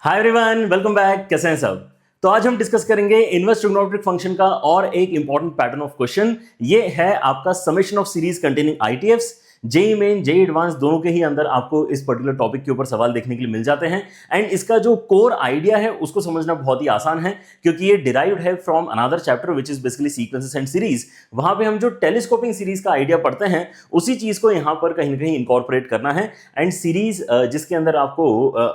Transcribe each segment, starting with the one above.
Hi everyone, welcome back. कैसे हैं सब? तो आज हम डिस्कस करेंगे इनवर्स ट्रिग्नोमेट्रिक फंक्शन का और एक इंपॉर्टेंट पैटर्न ऑफ क्वेश्चन। ये है आपका summation of series containing ITFs. JEE main JEE advance दोनों के ही अंदर आपको इस पर्टिकुलर टॉपिक के ऊपर सवाल देखने के लिए मिल जाते हैं। एंड इसका जो कोर आइडिया है उसको समझना बहुत ही आसान है, क्योंकि ये डिराइव्ड है from another chapter which is basically sequences and series. वहां पे हम जो टेलीस्कोपिंग सीरीज का आइडिया पढ़ते हैं उसी चीज को यहां पर कहीं ना कहीं इनकॉर्पोरेट करना है। एंड सीरीज जिसके अंदर आपको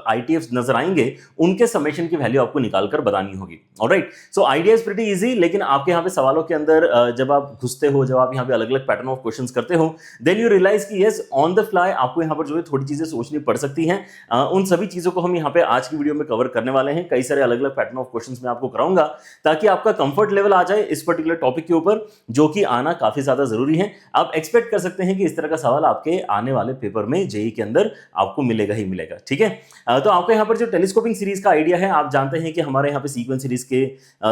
आईटीएफ नजर आएंगे उनके समेशन की वैल्यू आपको निकालकर बतानी होगी। Alright, so idea is pretty easy, लेकिन आपके यहाँ पे सवालों के अंदर जब आप घुसते हो, जब आप यहाँ पे अलग अलग पैटर्न ऑफ क्वेश्चंस करते हो, देन यू रियलाइज कि यस ऑन द फ्लाई आपको यहाँ पर जो है थोड़ी चीजें सोचनी पड़ सकती हैं। उन सभी चीजों को हम यहाँ पे आज की वीडियो में कवर करने वाले हैं। कई सारे अलग अलग पैटर्न ऑफ क्वेश्चंस मैं आपको कराऊंगा ताकि आपका कंफर्ट लेवल आ जाए इस पर्टिकुलर टॉपिक के ऊपर, जो कि आना काफी ज्यादा जरूरी है। आप एक्सपेक्ट कर सकते हैं कि इस तरह का सवाल आपके आने वाले पेपर में जेई के अंदर आपको मिलेगा ही मिलेगा। ठीक है, तो आपको यहाँ पर जो टेलीस्कोपिंग सीरीज का आइडिया है, आप जानते हैं कि हमारे यहाँ पे सीक्वेंस सीरीज के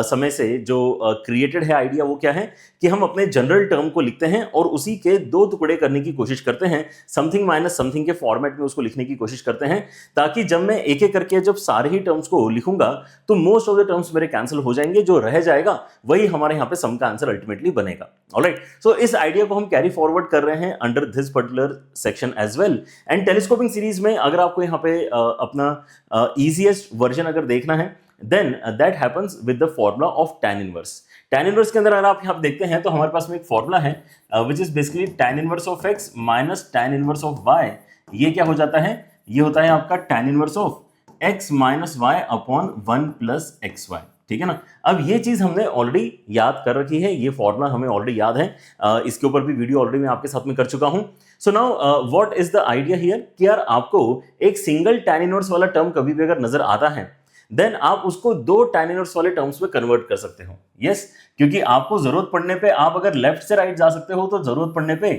समय से जो क्रिएटेड है आइडिया, वो क्या है कि हम अपने जनरल टर्म को लिखते हैं और उसी के दो टुकड़े करने की कोशिश करते हैं, समथिंग माइनस समथिंग के फॉर्मेट में उसको लिखने की कोशिश करते हैं, ताकि जब मैं एक एक करके जब सारे ही टर्म्स को लिखूंगा तो मोस्ट ऑफ द टर्म्स मेरे कैंसिल हो जाएंगे। जो रह जाएगा वही हमारे यहाँ पे सम का आंसर अल्टीमेटली बनेगा। ऑलराइट, सो इस आइडिया को हम कैरी फॉरवर्ड कर रहे हैं under this particular section as well. And telescoping series में अगर आपको यहाँ पे अपना इजीएस्ट वर्जन अगर देखना है, then that happens with the formula of tan inverse. tan inverse के अंदर अगर आप यहाँ देखते हैं तो हमारे पास में एक फॉर्मूला है which is basically tan inverse of x minus tan inverse of y। ये क्या हो जाता है? ये होता है आपका tan inverse of x minus y upon 1 plus x y. ठीक है ना। अब ये चीज हमने ऑलरेडी याद कर रखी है, ये फॉर्मूला हमें ऑलरेडी याद है, इसके ऊपर भी वीडियो ऑलरेडी मैं आपके साथ में कर चुका हूं। So now what is the idea here कि यार आपको एक सिंगल tan इनवर्स वाला टर्म कभी भी अगर नजर आता है, देन आप उसको दो tan इनवर्स वाले टर्म्स में कन्वर्ट कर सकते हो। यस, क्योंकि आपको जरूरत पड़ने पे आप अगर लेफ्ट से राइट जा सकते हो तो जरूरत पड़ने पे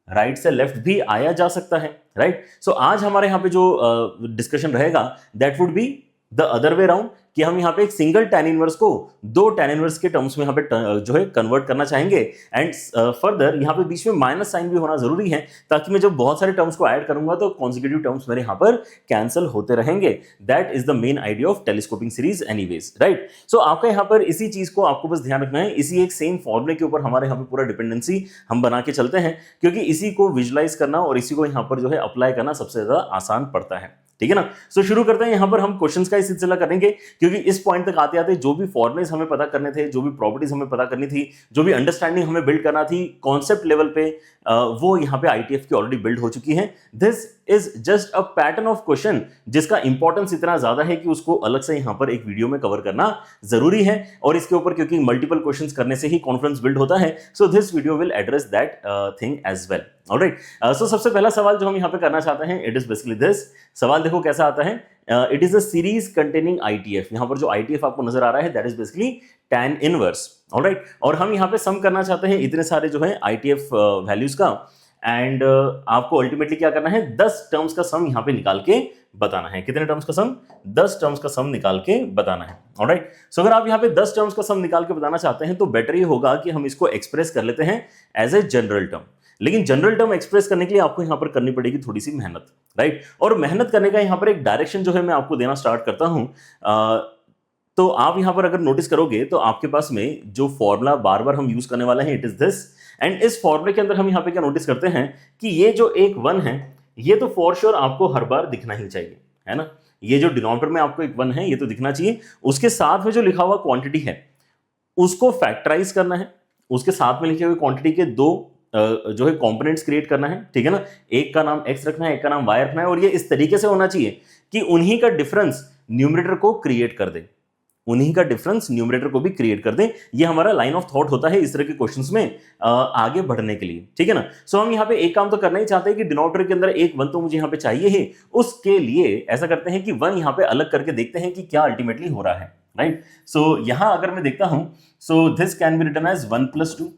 राइट से लेफ्ट भी आया जा सकता है। राइट, सो आज हमारे यहाँ पे जो डिस्कशन रहेगा that would be the other way round, कि हम यहाँ पे एक सिंगल tan इनवर्स को दो tan इनवर्स के टर्म्स में यहाँ पे जो है कन्वर्ट करना चाहेंगे। एंड फर्दर यहाँ पे बीच में माइनस साइन भी होना जरूरी है, ताकि मैं जब बहुत सारे टर्म्स को ऐड करूंगा तो कॉन्सिक्यूटिव टर्म्स मेरे यहाँ पर कैंसिल होते रहेंगे। That is the main idea of telescoping series anyways. Right, so आपका यहाँ पर इसी चीज को आपको बस ध्यान रखना है, इसी एक सेम फॉर्मूले के ऊपर हमारे यहाँ पे पूरा डिपेंडेंसी हम बना के चलते हैं, क्योंकि इसी को विजुलाइज करना और इसी को यहाँ पर जो है अप्लाई करना सबसे ज्यादा आसान पड़ता है। ठीक है ना। सो शुरू करते हैं। यहां पर हम क्वेश्चंस का ही सिलसिला करेंगे, क्योंकि इस पॉइंट तक आते आते जो भी फॉर्मुलेस हमें पता करने थे, जो भी प्रॉपर्टीज हमें पता करनी थी, जो भी अंडरस्टैंडिंग हमें बिल्ड करना थी कॉन्सेप्ट लेवल पे, वो यहां पे आईटीएफ की ऑलरेडी बिल्ड हो चुकी है। This is just a pattern of question जिसका इंपॉर्टेंस इतना ज्यादा है कि उसको अलग से यहां पर एक वीडियो में कवर करना जरूरी है, और इसके ऊपर क्योंकि मल्टीपल क्वेश्चंस करने से ही कॉन्फिडेंस बिल्ड होता है, so this video will address that thing as well. Alright, so सबसे पहला सवाल जो हम यहां पे करना चाहते हैं, इट इज बेसिकली दिस। सवाल देखो कैसा आता है, it is a series containing ITF. यहां पर जो आईटीएफ आपको नजर आ रहा है that is basically tan inverse. Alright, और हम यहां पे सम करना चाहते हैं इतने सारे जो है आईटीएफ वैल्यूज का, एंड आपको अल्टीमेटली क्या करना है, 10 टर्म्स का सम यहां पे निकाल के बताना है। कितने टर्म्स का सम? 10 टर्म्स का सम निकाल के बताना है। ऑलराइट, सो अगर आप यहां पे 10 टर्म्स का सम निकाल के बताना चाहते हैं तो बेटर ये होगा कि हम इसको एक्सप्रेस कर लेते हैं एज ए जनरल टर्म। लेकिन जनरल टर्म एक्सप्रेस करने के लिए आपको यहां पर करनी पड़ेगी थोड़ी सी मेहनत। राइट, और मेहनत करने का यहां पर एक डायरेक्शन जो है मैं आपको देना स्टार्ट करता हूं। तो आप यहां पर अगर नोटिस करोगे तो आपके पास में जो फॉर्मूला बार बार हम यूज करने वाले हैं, इट इज दिस। एंड इस फॉर्मूले के अंदर हम यहां पे क्या नोटिस करते हैं कि ये जो एक 1 है, ये तो फॉर श्योर आपको हर बार दिखना ही चाहिए, है ना। ये जो डिनोमिनेटर में आपको एक 1 है ये तो दिखना चाहिए। उसके साथ में जो लिखा हुआ क्वांटिटी है उसको फैक्टराइज करना है, उसके साथ में लिखे हुए क्वांटिटी के दो जो है कंपोनेंट्स क्रिएट करना है। ठीक है ना, एक का नाम x रखना है, एक का नाम y रखना है, और ये इस तरीके से होना चाहिए कि उन्हीं का डिफरेंस न्यूमरेटर को क्रिएट कर दे, उन्हीं का डिफरेंस न्यूमरेटर को भी क्रिएट कर दें। ये हमारा लाइन ऑफ थॉट होता है इस तरह के क्वेश्चंस में आगे बढ़ने के लिए। ठीक है ना। सो हम यहाँ पे एक काम तो करना ही चाहते हैं कि डिनोमिनेटर के अंदर एक 1 तो मुझे यहाँ पे चाहिए ही। उसके लिए ऐसा करते हैं कि 1 यहाँ पे अलग करके देखते हैं कि क्या अल्टीमेटली हो रहा है। राइट, सो यहाँ अगर मैं देखता हूं, so this can be written as 1 + 2,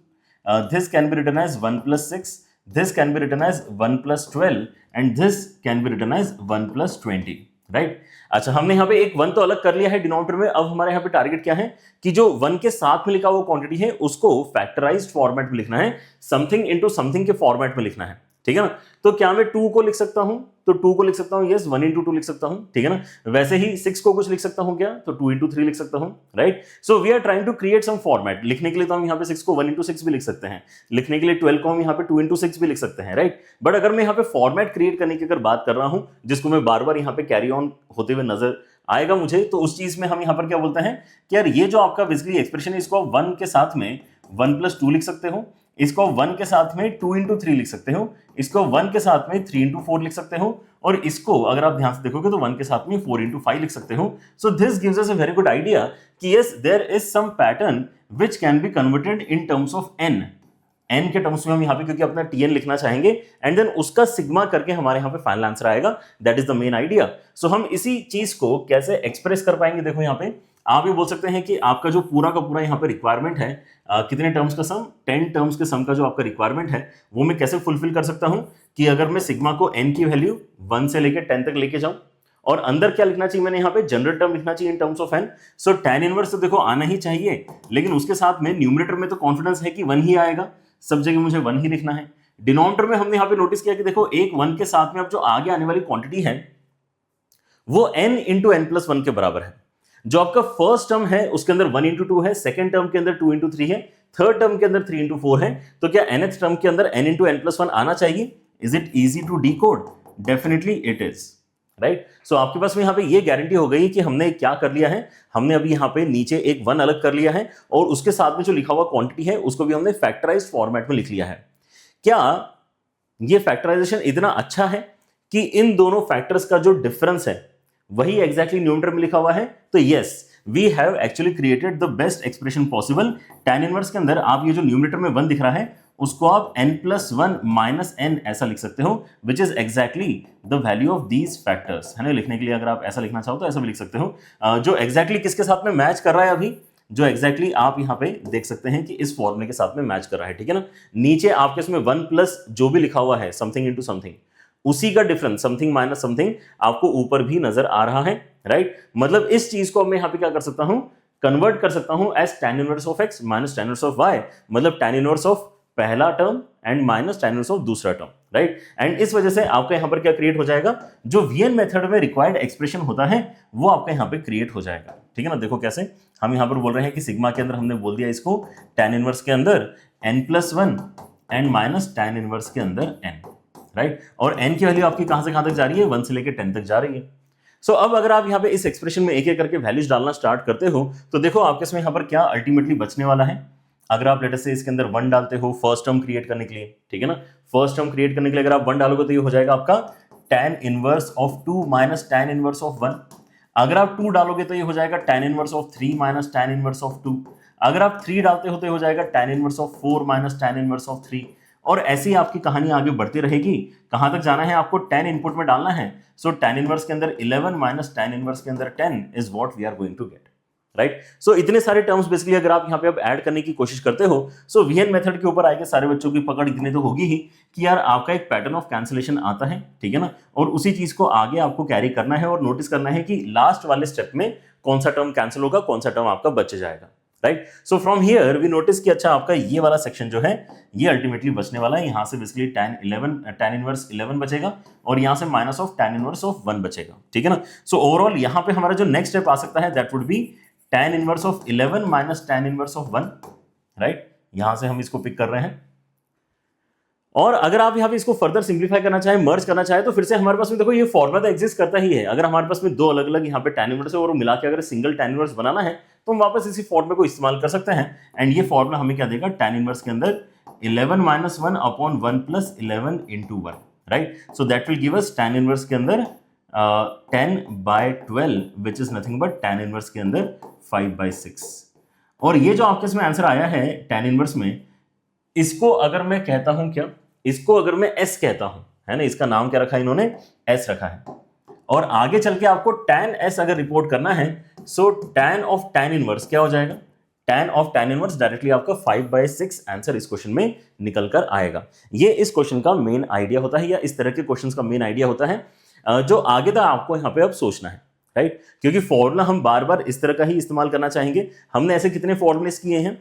this can be written as 1 + 6, this can be written as 1 + 12, and this can be written as 1 + 20. Right, अच्छा हमने यहाँ पे एक 1 तो अलग कर लिया है डिनोमिनेटर में। अब हमारे यहाँ पे टारगेट क्या है कि जो 1 के साथ में लिखा हुआ क्वांटिटी है उसको फैक्टराइज्ड फॉर्मेट में लिखना है, समथिंग इनटू समथिंग के फॉर्मेट में लिखना है। ठीक है ना। तो क्या मैं 2 को लिख सकता हूं, तो 2 को लिख सकता हूं, यस 1 into 2 लिख सकता हूं, ठीक है ना। वैसे ही 6 को कुछ लिख सकता हूं क्या, तो 2 into 3 लिख सकता हूं, right. So we are trying to create some format. लिखने के लिए तो हम यहाँ पे 6 को 1 into 6 भी लिख सकते हैं, लिखने के लिए 12 को हम यहाँ पे 2 into 6 भी लिख सकते हैं, राइट। बट अगर मैं यहाँ पे फॉर्मेट क्रिएट करने की अगर बात कर रहा हूं, जिसको मैं बार बार यहाँ पे कैरी ऑन होते हुए नजर आएगा मुझे, तो उस चीज में हम यहाँ पर क्या बोलते हैं कि यार ये जो आपका बेसिकली एक्सप्रेशन है, इसको आप 1 के साथ में 1 + 2 लिख सकते हो, इसको 1 के साथ में 2 into 3 लिख सकते हो, इसको 1 के साथ में 3 into 4 लिख सकते हो, और इसको अगर आप ध्यान से देखोगे तो 1 के साथ में 4 into 5 लिख सकते हो। So this gives us a very good idea कि yes there is some pattern which can be converted in terms of n के टर्म्स में हम यहाँ पे क्योंकि अपना tn लिखना चाहेंगे, एंड देन उसका सिग्मा करके हमारे यहाँ पे फाइनल आंसर आएगा। That is the main idea. So हम इसी चीज को कैसे एक्सप्रेस कर पाएंगे, देखो यहाँ पे आप ये बोल सकते हैं कि आपका जो पूरा का पूरा यहाँ पे रिक्वायरमेंट है, कितने टर्म्स का सम, 10 टर्म्स के सम का जो आपका रिक्वायरमेंट है, वो मैं कैसे फुलफिल कर सकता हूं कि अगर मैं सिग्मा को n की वैल्यू 1 से लेकर 10 तक लेके जाऊं, और अंदर क्या लिखना चाहिए मैंने यहाँ पे जनरल टर्म लिखना चाहिए इन terms of n। So tan inverse तो देखो आना ही चाहिए, लेकिन उसके साथ में न्यूमरेटर में तो कॉन्फिडेंस है कि 1 ही आएगा, सब जगह मुझे 1 ही लिखना है। डिनोमिनेटर में हमने यहाँ पे नोटिस किया कि देखो एक 1 के साथ में अब जो आगे आने वाली क्वांटिटी है वो n into n + 1 के बराबर है। जो आपका फर्स्ट टर्म है उसके अंदर 1 into 2 है, सेकंड टर्म के अंदर 2 into 3 है, थर्ड टर्म के अंदर 3 into 4 है, तो क्या nth टर्म के अंदर n into n + 1 आना चाहिए? Is it easy to decode? Definitely it is, right. So आपके पास में यहाँ पे ये गारंटी हो गई कि हमने क्या कर लिया है, हमने अभी यहाँ पे नीचे एक 1 अलग कर लिया है, और उसके साथ में जो लिखा हुआ क्वांटिटी है उसको भी हमने फैक्टराइज्ड फॉर्मेट में लिख लिया है। क्या ये फैक्टराइजेशन इतना अच्छा है कि इन दोनों फैक्टर्स का जो डिफरेंस है वही एग्जैक्टली न्यूमरेटर में लिखा हुआ है? तो yes, we have actually created the best expression possible. tan inverse के अंदर आप ये जो न्यूमरेटर में 1 दिख रहा है उसको आप n + 1 - n ऐसा लिख सकते हो, विच is exactly the value of these factors, है ना। लिखने के लिए अगर आप ऐसा लिखना चाहो तो ऐसा भी लिख सकते हो, जो एग्जैक्टली किसके साथ में मैच कर रहा है अभी, जो एग्जैक्टली आप यहाँ पे देख सकते हैं कि इस फॉर्मूले के साथ में मैच कर रहा है, ठीक है ना। नीचे आपके इसमें 1 प्लस जो भी लिखा हुआ है समथिंग इंटू समथिंग, उसी का डिफरेंस समथिंग माइनस समथिंग आपको ऊपर भी नजर आ रहा है, राइट। मतलब इस चीज को मैं यहाँ पे क्या कर सकता हूं, कन्वर्ट कर सकता हूं as tan inverse of x minus tan inverse of y, मतलब tan इनवर्स ऑफ पहला term and minus tan inverse of दूसरा टर्म, राइट। एंड इस वजह से आपका यहाँ पर क्या क्रिएट हो जाएगा, जो वीएन मेथड में रिक्वायर्ड एक्सप्रेशन होता है वो आपका यहाँ पे क्रिएट हो जाएगा, ठीक है ना। देखो कैसे हम यहाँ पर बोल रहे हैं कि सिग्मा के अंदर हमने बोल दिया इसको tan इनवर्स के अंदर n + 1 and minus tan inverse के अंदर n, राइट। और n की वैल्यू आपकी कहां से कहां तक जा रही है, 1 से लेकर 10 तक जा रही है। सो अब अगर आप यहाँ पे इस एक्सप्रेशन में एक एक करके वैल्यूज डालना स्टार्ट करते हो तो देखो आपके इसमें यहाँ पर क्या अल्टीमेटली बचने वाला है। अगर आप लेटर से इसके अंदर 1 डालते हो फर्स्ट टर्म क्रिएट करने के लिए, ठीक है ना, फर्स्ट टर्म क्रिएट करने के लिए अगर आप 1 डालोगे तो ये हो जाएगा आपका tan inverse of 2 minus tan inverse of 1। अगर आप 2 डालोगे तो ये हो जाएगा tan inverse of 3 minus tan inverse of 2। अगर आप 3 डालते हो तो ये हो जाएगा tan inverse of 4 minus tan inverse of 3। और ऐसे ही आपकी कहानी आगे बढ़ती रहेगी। कहां तक जाना है आपको, 10 इनपुट में डालना है। सो tan इनवर्स के अंदर 11 माइनस tan इनवर्स के अंदर 10 is what we are going to get, right. So इतने सारे टर्म्स बेसिकली अगर आप यहाँ पे अब ऐड करने की कोशिश करते हो, सो वीएन मेथड के ऊपर आएगा सारे बच्चों की पकड़ इतने तो होगी ही कि यार आपका एक पैटर्न ऑफ कैंसिलेशन आता है, ठीक है ना, और उसी चीज को आगे आपको कैरी करना है और नोटिस करना है कि लास्ट वाले स्टेप में कौन सा टर्म कैंसिल होगा, कौन सा टर्म आपका बच जाएगा, right. So from here we notice कि अच्छा आपका ये वाला सेक्शन जो है ये अल्टीमेटली बचने वाला है। यहां से बेसिकली tan इनवर्स 11 बचेगा और यहां से minus of tan inverse of 1 बचेगा, ठीक है ना। सो ओवरऑल यहां पे हमारा जो नेक्स्ट स्टेप आ सकता है that would be tan inverse of 11 minus tan inverse of 1, right. यहां से हम इसको पिक कर रहे हैं। और अगर आप यहाँ पे इसको फर्दर सिंप्लीफाई करना चाहे, मर्ज करना चाहे, तो फिर से हमारे पास में देखो ये फॉर्मूला तो एग्जिस्ट करता ही है। अगर हमारे पास में 2 अलग अलग यहाँ पे tan इनवर्स है और मिला के अगर सिंगल tan इनवर्स बनाना है तो हम वापस इसी फॉर्मूले को इस्तेमाल कर सकते हैं। एंड ये फॉर्मूला हमें क्या देगा, tan इनवर्स के अंदर 11 minus 1 upon 1 plus 11 into 1, right. So that will give us tan inverse के अंदर 10/12 which is nothing but tan inverse के अंदर 5/6। और ये जो आपके इसमें आंसर आया है tan इनवर्स में, इसको अगर मैं कहता हूं क्या, इसको अगर मैं S कहता हूं, है ना, इसका नाम क्या रखा है इन्होंने, S रखा है। और आगे चल के आपको tan S अगर रिपोर्ट करना है, सो tan ऑफ tan इनवर्स क्या हो जाएगा, tan of tan inverse directly आपका 5/6 आंसर इस क्वेश्चन में निकल कर आएगा। ये इस क्वेश्चन का मेन आइडिया होता है, या इस तरह के क्वेश्चन का मेन आइडिया होता है, जो आगे तक आपको यहाँ पे अब सोचना है, राइट। क्योंकि फॉर्मूला हम बार बार इस तरह का ही इस्तेमाल करना चाहेंगे। हमने ऐसे कितने फॉर्मूलेस किए हैं,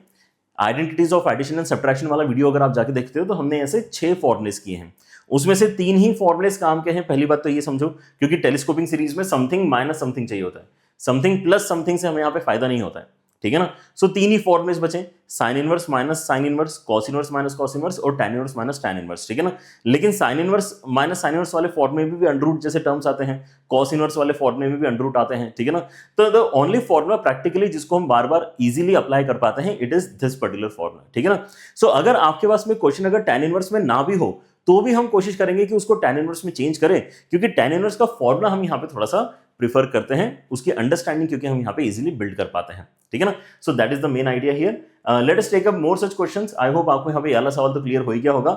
identities of addition and subtraction वाला वीडियो अगर आप जाके देखते हो तो हमने ऐसे 6 फॉर्मूलेस किए हैं। उसमें से 3 ही फॉर्मुलेस काम के हैं। पहली बात तो ये समझो, क्योंकि टेलीस्कोपिंग सीरीज में समथिंग माइनस समथिंग चाहिए होता है, समथिंग प्लस समथिंग से हमें यहाँ पे फायदा नहीं होता है, ठीक है ना। सो 3 ही फॉर्मुलेस बचे, sine inverse minus sine inverse, cos inverse minus cos inverse और tan inverse minus tan inverse, ठीक है ना। लेकिन sine inverse minus sine inverse वाले फॉर्मूले में भी अंडर रूट जैसे टर्म्स आते हैं, कॉस इनवर्स वाले फॉर्मूले में भी अंडर रूट आते हैं, ठीक है ना। तो द ओनली फॉर्मूला प्रैक्टिकली जिसको हम बार बार इजीली अप्लाई कर पाते हैं, it is this particular formula, ठीक है ना। सो अगर आपके पास में क्वेश्चन अगर tan इनवर्स में ना भी हो तो भी हम कोशिश करेंगे कि उसको tan इनवर्स में चेंज करें, क्योंकि tan इनवर्स का फॉर्मूला हम यहाँ पे थोड़ा सा प्रीफर करते हैं, उसकी अंडरस्टैंडिंग क्योंकि हम यहाँ पे इजीली बिल्ड कर पाते हैं, ठीक है ना। So that is the main idea here. Let us take up more such questions. I hope आपको यहाँ पे वाला सवाल तो क्लियर हो ही गया होगा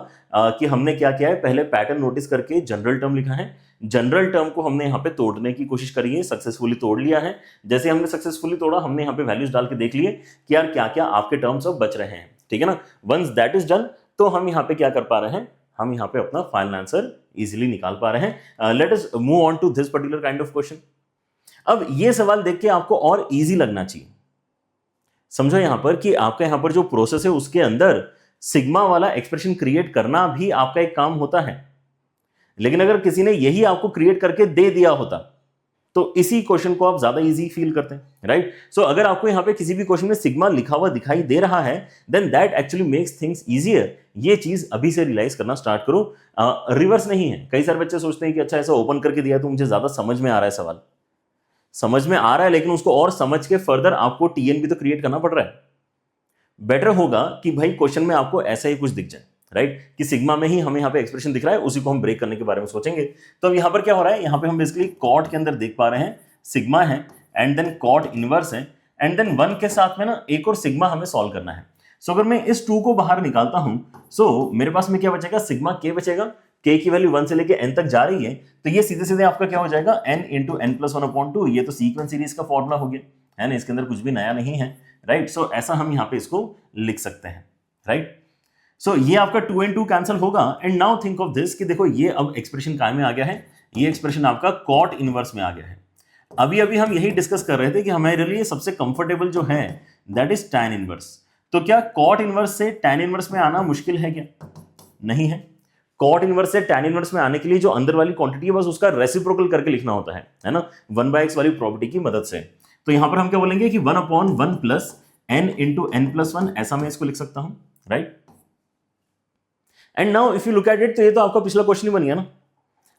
कि हमने क्या किया है, पहले पैटर्न नोटिस करके जनरल टर्म लिखा है, जनरल टर्म को हमने यहाँ पे तोड़ने की कोशिश करी है, सक्सेसफुली तोड़ लिया है। जैसे हमने सक्सेसफुली तोड़ा, हमने यहाँ पे वैल्यूज डाल के देख लिए कि यार क्या क्या आपके टर्म्स अब बच रहे हैं, ठीक है ना। वंस दैट इज डन, तो हम यहाँ पे क्या कर पा रहे हैं, हम यहाँ पे अपना फाइनल आंसर इजीली निकाल पा रहे हैं। Let us move on to this particular kind of question. अब ये सवाल देख के आपको और इजी लगना चाहिए। समझो यहां पर कि आपका यहां पर जो प्रोसेस है उसके अंदर सिग्मा वाला एक्सप्रेशन क्रिएट करना भी आपका एक काम होता है, लेकिन अगर किसी ने यही आपको क्रिएट करके दे दिया होता तो इसी क्वेश्चन को आप ज्यादा इजी फील करते हैं, राइट। सो अगर आपको यहां पे किसी भी क्वेश्चन में सिग्मा लिखा हुआ दिखाई दे रहा है, then that actually makes things easier. ये चीज अभी से रियलाइज करना स्टार्ट करो, रिवर्स नहीं है। कई सारे बच्चे सोचते हैं कि अच्छा ऐसा ओपन करके दिया तो मुझे ज्यादा समझ में आ रहा है, सवाल समझ में आ रहा है, लेकिन उसको और समझ के फर्दर आपको टीएन भी तो क्रिएट करना पड़ रहा है। बेटर होगा कि भाई क्वेश्चन में आपको ऐसा ही कुछ दिख जाए, राइट, कि सिग्मा में ही हमें यहाँ पे एक्सप्रेशन दिख रहा है, उसी को हम ब्रेक करने के बारे में सोचेंगे। तो अब यहाँ पर क्या हो रहा है, यहाँ पे हम बेसिकली कॉट के अंदर देख पा रहे हैं सिग्मा है एंड देन कॉट इनवर्स है एंड देन 1 के साथ में ना एक और सिग्मा हमें सॉल्व करना है। सो अगर मैं इस 2 को बाहर निकालता हूं, सो मेरे पास में क्या बचेगा, सिग्मा के बचेगा। के की वैल्यू 1 से लेके n तक जा रही है, तो ये सीधे सीधे आपका क्या हो जाएगा, n इंटू एन प्लस 1/2। ये तो सीक्वेंस सीरीज का फॉर्मूला हो गया है ना, इसके अंदर कुछ भी नया नहीं है, राइट। सो ऐसा हम यहाँ पे इसको लिख सकते हैं, राइट। सो ये आपका 2 and 2 कैंसिल होगा and now think of this कि देखो ये अब एक्सप्रेशन काय में आ गया है, ये एक्सप्रेशन आपका कॉट इनवर्स में आ गया है। अभी अभी हम यही डिस्कस कर रहे थे कि हमारे लिए सबसे कंफर्टेबल जो है दैट इज tan इनवर्स। तो क्या कॉट इनवर्स से tan इनवर्स में आना मुश्किल है क्या? नहीं है। कॉट इनवर्स से tan इनवर्स में आने के लिए जो अंदर वाली क्वांटिटी है बस उसका रेसिप्रोकल करके लिखना होता है ना, 1/x वाली प्रॉपर्टी की मदद से। तो यहां पर हम क्या बोलेंगे कि 1/1 plus n into n plus 1, ऐसा मैं इसको लिख सकता हूं, right. And now if you look at it, तो ये तो आपका पिछला क्वेश्चन ही बन गया ना।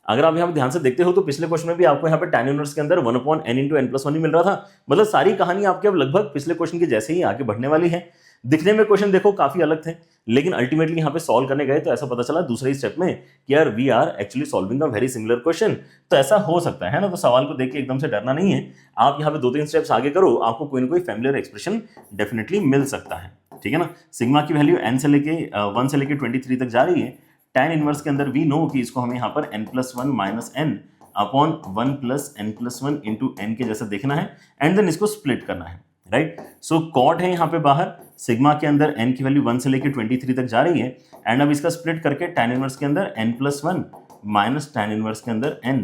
अगर आप यहाँ पे ध्यान से देखते हो तो पिछले क्वेश्चन में भी आपको यहाँ पे tan इनवर्स के अंदर 1/n इंटू एन प्लस 1 ही मिल रहा था। मतलब सारी कहानी आपके अब लगभग पिछले क्वेश्चन के जैसे ही आगे बढ़ने वाली है। दिखने में क्वेश्चन देखो काफी अलग थे, लेकिन अल्टीमेटली यहाँ पे सॉल्व करने गए तो ऐसा पता चला दूसरे स्टेप में कि यार we are actually solving a very similar question. तो ऐसा हो सकता है ना, तो सवाल को देख के एकदम से डरना नहीं है। आप यहाँ पे 2-3 स्टेप्स आगे करो, आपको कोई ना कोई फैमिलियर एक्सप्रेशन डेफिनेटली मिल सकता है, ठीक है ना। सिग्मा की वैल्यू n से लेके 1 से लेके 23 तक जा रही है। tan इनवर्स के अंदर वी नो कि इसको हमें यहाँ पर n plus 1 minus n upon 1 plus n plus 1 into n के जैसा देखना है एंड देन इसको स्प्लिट करना है, राइट। सो कॉट है यहाँ पे बाहर, सिग्मा के अंदर n की वैल्यू 1 से लेके 23 तक जा रही है एंड अब इसका स्प्लिट करके tan इनवर्स के अंदर n plus 1 minus tan inverse के अंदर n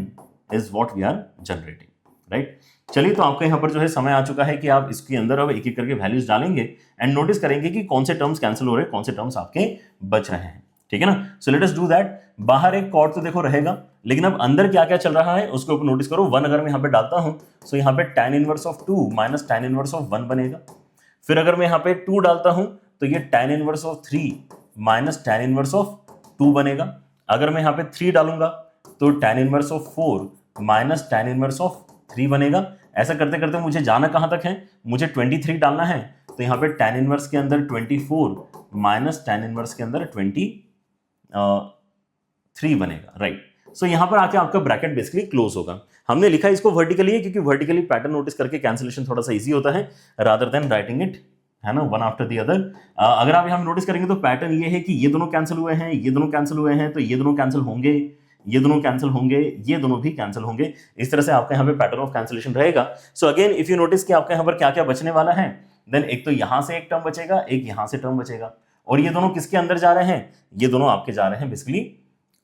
is what we are generating, right. चलिए, तो आपका यहाँ पर जो है समय आ चुका है कि आप इसके अंदर अब एक एक करके वैल्यूज डालेंगे एंड नोटिस करेंगे कि कौन से टर्म्स कैंसिल हो रहे हैं, कौन से टर्म्स आपके बच रहे हैं, ठीक है ना। So let us do that. बाहर एक कॉट तो देखो रहेगा, लेकिन अब अंदर क्या क्या चल रहा है उसके ऊपर नोटिस करो। 1 अगर मैं यहाँ पे डालता हूँ, सो यहाँ पे tan inverse of 2 minus tan inverse of 1 बनेगा। फिर अगर मैं यहाँ पे 2 डालता हूँ तो ये tan inverse of 3 minus tan inverse of 2 बनेगा। अगर मैं यहाँ पे 3 डालूंगा तो tan inverse of 4 minus tan inverse of 3 बनेगा। ऐसा करते करते मुझे जाना कहाँ तक है, मुझे 23 डालना है, तो यहाँ पे tan इनवर्स के अंदर 24 माइनस tan इनवर्स के अंदर 23 बनेगा, राइट। सो यहाँ पर आके आपका ब्रैकेट बेसिकली क्लोज होगा। हमने लिखा इसको वर्टिकली है क्योंकि वर्टिकली पैटर्न नोटिस करके कैंसिलेशन थोड़ा सा इजी होता है रादर देन राइटिंग इट, है ना, वन आफ्टर द अदर। अगर आप यहाँ नोटिस करेंगे तो पैटर्न ये है कि ये दोनों कैंसिल हुए हैं, ये दोनों कैंसिल हुए हैं, तो ये दोनों कैंसिल होंगे, ये दोनों कैंसिल होंगे, ये दोनों भी कैंसिल होंगे। इस तरह से आपका यहाँ पे पैटर्न ऑफ कैंसिलेशन रहेगा। So again if you notice कि आपका यहाँ पर क्या क्या बचने वाला है, देन एक तो यहाँ से एक टर्म बचेगा, एक यहाँ से टर्म बचेगा, और ये दोनों किसके अंदर जा रहे हैं, ये दोनों आपके जा रहे हैं बेसिकली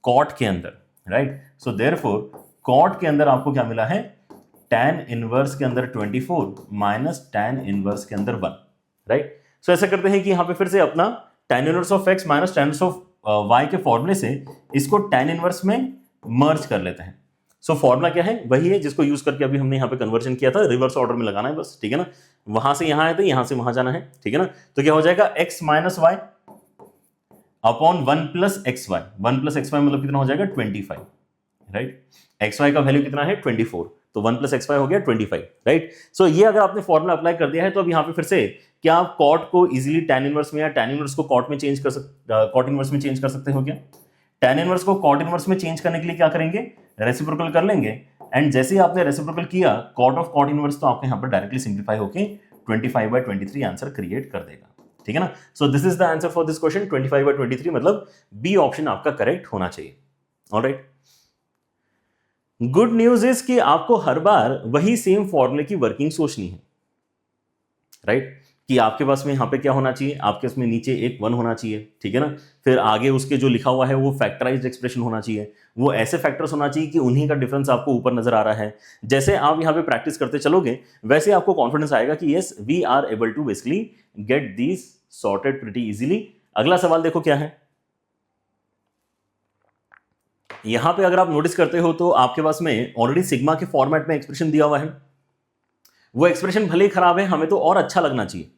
कॉट के अंदर, राइट। सो देयरफॉर कॉट के अंदर आपको क्या मिला है, tan इनवर्स के अंदर 24 माइनस tan इनवर्स के अंदर 1, राइट। सो ऐसा करते हैं कि यहाँ पे फिर से अपना tan inverse of x minus tan y के फॉर्मूले से इसको tan इनवर्स में मर्ज कर लेते हैं। सो फॉर्मूला क्या है, वही है जिसको यूज करके अभी हमने यहाँ पे कन्वर्जन किया था, रिवर्स ऑर्डर में लगाना है बस, ठीक है ना। वहां से यहाँ आए थे, यहां से वहां जाना है, ठीक है ना। तो क्या हो जाएगा x minus y upon 1 plus x y. 1 plus x y मतलब कितना हो जाएगा 25, राइट। एक्स वाई का वैल्यू कितना है 24, तो 1 प्लस एक्स वाई हो गया 25, राइट। सो ये अगर आपने फॉर्मूला अप्लाई कर दिया है तो अब यहाँ पे फिर से क्या आप कॉट को इजीली tan इनवर्स में या tan इनवर्स को कॉट में चेंज कर कॉट इनवर्स में चेंज कर सकते हो क्या। tan इनवर्स को कॉट इनवर्स में चेंज करने के लिए क्या करेंगे, रेसिप्रोकल कर लेंगे, एंड जैसे ही आपने रेसिप्रोकल किया कॉट ऑफ कॉट इनवर्स तो आपके यहाँ पर डायरेक्टली सिंप्लीफाई होके 25/23 आंसर क्रिएट कर देगा, ठीक है ना। So this is the answer for this question. 25/23 मतलब बी ऑप्शन आपका करेक्ट होना चाहिए। ऑलराइट, गुड न्यूज इज कि आपको हर बार वही सेम फॉर्मूले की वर्किंग सोचनी है, राइट। कि आपके पास में यहाँ पे क्या होना चाहिए, आपके इसमें नीचे एक 1 होना चाहिए, ठीक है ना। फिर आगे उसके जो लिखा हुआ है वो फैक्टराइज्ड एक्सप्रेशन होना चाहिए, वो ऐसे फैक्टर्स होना चाहिए कि उन्हीं का डिफरेंस आपको ऊपर नजर आ रहा है। जैसे आप यहाँ पे प्रैक्टिस करते चलोगे वैसे आपको कॉन्फिडेंस आएगा कि yes we are able to basically get these sorted pretty easily. अगला सवाल देखो क्या है, यहां पे अगर आप नोटिस करते हो तो आपके पास में ऑलरेडी सिग्मा के फॉर्मेट में एक्सप्रेशन दिया हुआ है। वो एक्सप्रेशन भले ही खराब है, हमें तो और अच्छा लगना चाहिए,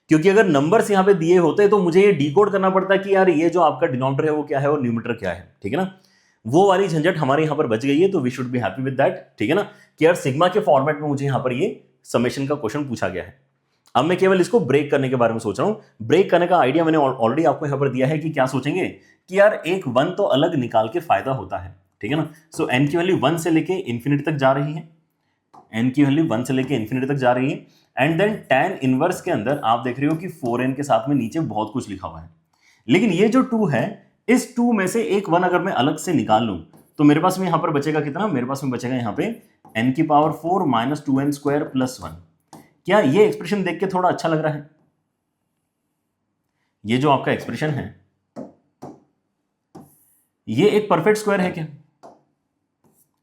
क्योंकि अगर नंबर्स यहां पे दिए होते तो मुझे ये डिकोड करना पड़ता कि यार ये जो आपका डिनोमिनेटर है वो क्या है और न्यूमरेटर क्या है, ठीक है ना। वो वाली झंझट हमारे यहां पर बच गई है, तो we should be happy with that, ठीक है ना, कि यार सिग्मा के फॉर्मेट में मुझे यहां पर ये समेशन का क्वेश्चन पूछा गया है। अब मैं केवल इसको ब्रेक करने के बारे में सोच रहा हूं। ब्रेक करने का आइडिया मैंने ऑलरेडी आपको यहां पर दिया है कि क्या सोचेंगे कि यार एक 1 तो अलग निकाल के फायदा होता है, ठीक है ना। सो n की वैल्यू 1 से लेके इंफिनिटी तक जा रही है, n की वैल्यू 1 से लेके इंफिनिटी तक जा रही है, एंड देन tan इनवर्स के अंदर आप देख रहे हो कि 4n के साथ में नीचे बहुत कुछ लिखा हुआ है। लेकिन ये जो 2 है, इस 2 में से एक 1 अगर मैं अलग से निकाल लूं तो मेरे पास में यहां पर बचेगा कितना, मेरे पास में बचेगा यहां पे n की power 4 minus 2n square plus 1। क्या ये एक्सप्रेशन देख के थोड़ा अच्छा लग रहा है? ये जो आपका एक्सप्रेशन है ये एक परफेक्ट स्क्वायर है क्या,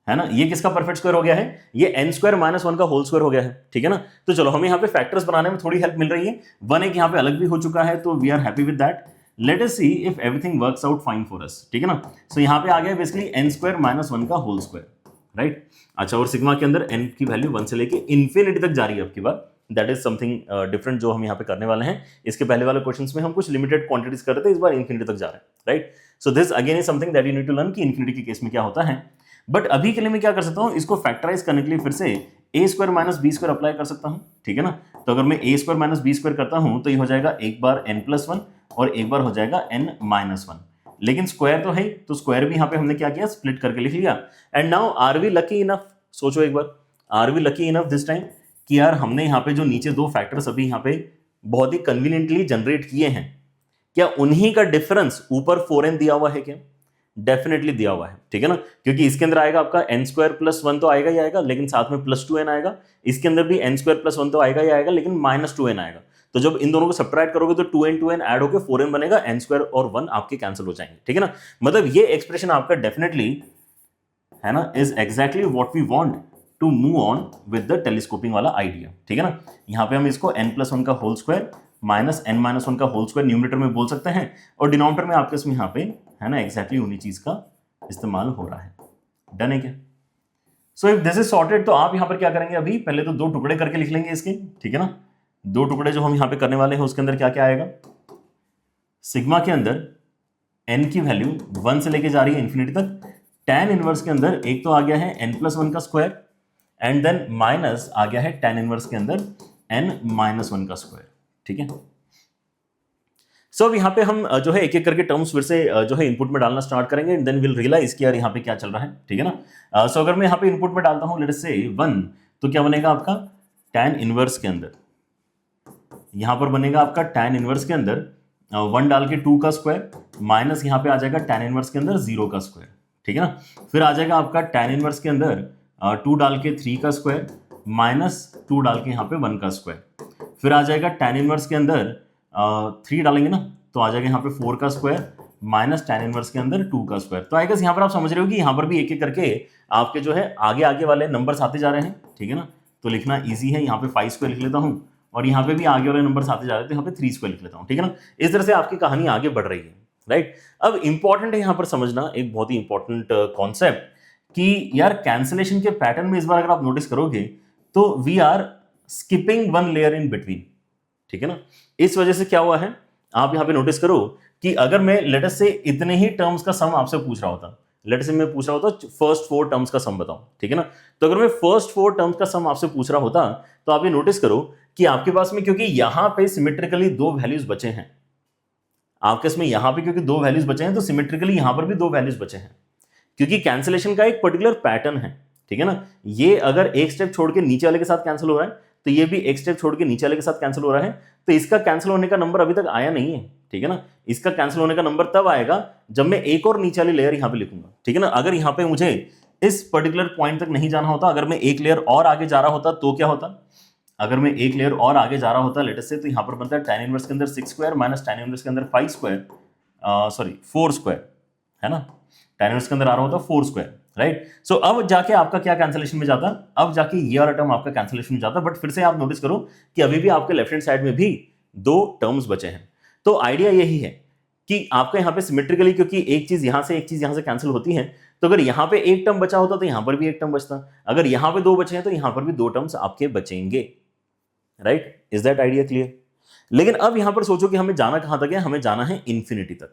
है ना। ये किसका परफेक्ट स्क्वायर हो गया है, ये n स्क्वायर माइनस 1 का होल स्क्वायर हो गया है, ठीक है ना। तो चलो हमें यहाँ पे फैक्टर्स बनाने में थोड़ी हेल्प मिल रही है। 1 एक यहाँ पे अलग भी हो चुका है, तो we are happy with that. Let us see if everything works out fine for us, ठीक है ना। सो यहाँ पे आ गया बेसिकली n स्क्वायर माइनस 1 का होल स्क्वायर, राइट। अच्छा, और सिग्मा के अंदर n की वैल्यू 1 से लेके इंफिनिटी तक जा रही है आपकी बात, दैट इज समथिंग डिफरेंट जो हम यहाँ पे करने वाले हैं। इसके पहले वाले क्वेश्चंस में हम कुछ लिमिटेड क्वांटिटीज कर रहे थे, इस बार इंफिनिटी तक जा रहे हैं, right. So this again is something that you need to learn कि इंफिनिटी के केस में क्या होता है। बट अभी के लिए मैं क्या कर सकता हूं, इसको फैक्टराइज करने के लिए फिर से a square minus b square apply कर सकता हूं, ठीक है ना। तो अगर मैं a square minus b square करता हूं तो ये हो जाएगा एक बार n प्लस 1 और एक बार हो जाएगा n माइनस 1, लेकिन स्क्वायर तो है, तो स्क्वायर भी यहाँ पे हमने क्या किया, स्प्लिट करके लिख लिया। And now are we lucky enough, सोचो एक बार, are we lucky enough this time कि यार हमने यहाँ पे जो नीचे 2 फैक्टर्स अभी यहाँ पे बहुत ही कन्वीनियंटली जनरेट किए हैं, क्या उन्हीं का डिफरेंस ऊपर 4n दिया हुआ है क्या? डेफिनेटली दिया हुआ है, ठीक है ना, क्योंकि इसके अंदर आएगा आपका n स्क्वायर प्लस 1 तो आएगा ही आएगा, लेकिन साथ में प्लस 2n आएगा। इसके अंदर भी n स्क्वायर प्लस 1 तो आएगा ही आएगा, लेकिन माइनस 2n आएगा। तो जब इन दोनों को सब्ट्रैक्ट करोगे तो 2n ऐड होकर 4n बनेगा, n स्क्वायर और 1 आपके कैंसिल हो जाएंगे, ठीक है ना। मतलब ये एक्सप्रेशन आपका डेफिनेटली है ना, is exactly what we want to move on with the telescoping वाला आइडिया, ठीक है ना। यहाँ पे हम इसको n प्लस 1 का whole square minus n minus 1 का होल स्क्वायर न्यूमरेटर में बोल सकते हैं, और डिनोमिनेटर में आपके इसमें यहाँ पे है ना एग्जैक्टली उन्हीं चीज का इस्तेमाल हो रहा है। डन है क्या? So if this is sorted तो आप यहां पर क्या करेंगे, अभी पहले तो 2 टुकड़े करके लिख लेंगे इसके, ठीक है ना। 2 टुकड़े जो हम यहां पे करने वाले हैं उसके अंदर क्या क्या आएगा, सिग्मा के अंदर n की वैल्यू 1 से लेके जा रही है इंफिनिटी तक, tan इनवर्स के अंदर एक तो आ गया है n प्लस 1 का स्क्वायर, एंड देन माइनस आ गया है tan इनवर्स के अंदर n माइनस 1 का स्क्वायर, ठीक है। सो अब यहाँ पे हम जो है एक एक करके टर्म्स फिर से जो है इनपुट में डालना स्टार्ट करेंगे, एंड देन विल रियलाइज कि यार यहाँ पे क्या चल रहा है, ठीक है ना। सो अगर मैं यहाँ पे इनपुट में डालता हूँ लेट अस से 1, तो क्या बनेगा आपका tan इनवर्स के अंदर, यहाँ पर बनेगा आपका tan इनवर्स के अंदर 1 डाल के 2 का स्क्वायर, माइनस यहाँ पे आ जाएगा tan इनवर्स के अंदर 0 का स्क्वायर, ठीक है ना। फिर आ जाएगा आपका tan इनवर्स के अंदर 2 डाल के 3 का स्क्वायर, माइनस 2 डाल के यहाँ पे 1 का स्क्वायर। फिर आ जाएगा tan इनवर्स के अंदर 3 डालेंगे ना तो आ जाएगा यहाँ पे 4 का स्क्वायर, माइनस tan इनवर्स के अंदर 2 का स्क्वायर। तो आई गेस यहाँ पर आप समझ रहे हो कि यहाँ पर भी एक एक करके आपके जो है आगे आगे वाले नंबर्स आते जा रहे हैं, ठीक है ना। तो लिखना इजी है, यहाँ पे 5 स्क्वायर लिख लेता हूँ, और यहाँ पे भी आगे वाले नंबर्स आते जा रहे हैं तो यहाँ पे 3 स्क्वायर लिख लेता हूँ, ठीक है ना। इस तरह से आपकी कहानी आगे बढ़ रही है। राइट। अब इंपॉर्टेंट है यहां पर समझना एक बहुत ही इंपॉर्टेंट कॉन्सेप्ट कि यार कैंसिलेशन के पैटर्न में इस बार अगर आप नोटिस करोगे तो we are skipping one layer in between, ठीक है ना। इस वजह से क्या हुआ है, आप यहां पे नोटिस करो कि अगर मैं लेट अस से इतने ही टर्म्स का सम आपसे पूछ रहा होता, लेट अस से मैं पूछ रहा होता फर्स्ट 4 टर्म्स का सम बताओ, ठीक है ना। तो अगर मैं फर्स्ट 4 टर्म्स का सम आपसे पूछ रहा होता तो आप ये नोटिस करो कि आपके पास में, क्योंकि यहां पे सिमेट्रिकली 2 वैल्यूज बचे हैं, आपके इसमें यहां पे क्योंकि 2 वैल्यूज बचे हैं तो सिमेट्रिकली यहां पर भी 2 वैल्यूज बचे हैं, क्योंकि कैंसिलेशन का एक पर्टिकुलर पैटर्न है, ठीक है ना। ये अगर एक स्टेप छोड़ के नीचे वाले के साथ कैंसिल हो रहा है तो ये भी एक स्टेप छोड़ के नीचे वाले के साथ कैंसिल हो रहा है, तो इसका कैंसिल होने का नंबर अभी तक आया नहीं है, ठीक है ना। इसका कैंसिल होने का नंबर तब आएगा जब मैं एक और नीचे वाली लेयर यहां पे लिखूंगा, ठीक है ना। अगर यहां पे मुझे इस पर्टिकुलर पॉइंट तक नहीं जाना होता, अगर मैं एक लेयर और आगे जा रहा होता तो क्या होता, अगर मैं एक लेयर और आगे जा रहा होता लेट अस से, तो यहां पर बनता है tan इनवर्स के अंदर 6 स्क्वायर माइनस tan इनवर्स के अंदर 5 स्क्वायर, सॉरी 4 स्क्वायर, है ना। tan इनवर्स के अंदर आ रहा होता 4 स्क्वायर, राइट। सो अब जाके आपका क्या कैंसिलेशन में जाता, अब जाके ये वाला टर्म आपका कैंसिलेशन में जाता। बट फिर से आप नोटिस करो कि अभी भी आपके लेफ्ट हैंड साइड में भी 2 टर्म्स बचे हैं। तो आइडिया यही है कि आपका यहां पे सिमेट्रिकली, क्योंकि एक चीज यहां से एक चीज यहां से कैंसिल होती है, तो अगर यहां पे एक टर्म बचा होता तो यहां पर भी एक टर्म बचता, अगर यहां पे 2 बचे हैं तो यहां पर भी 2 टर्म्स आपके बचेंगे, right. Is that idea clear. लेकिन अब यहां पर सोचो कि हमें जाना कहां तक है, हमें जाना है इंफिनिटी तक,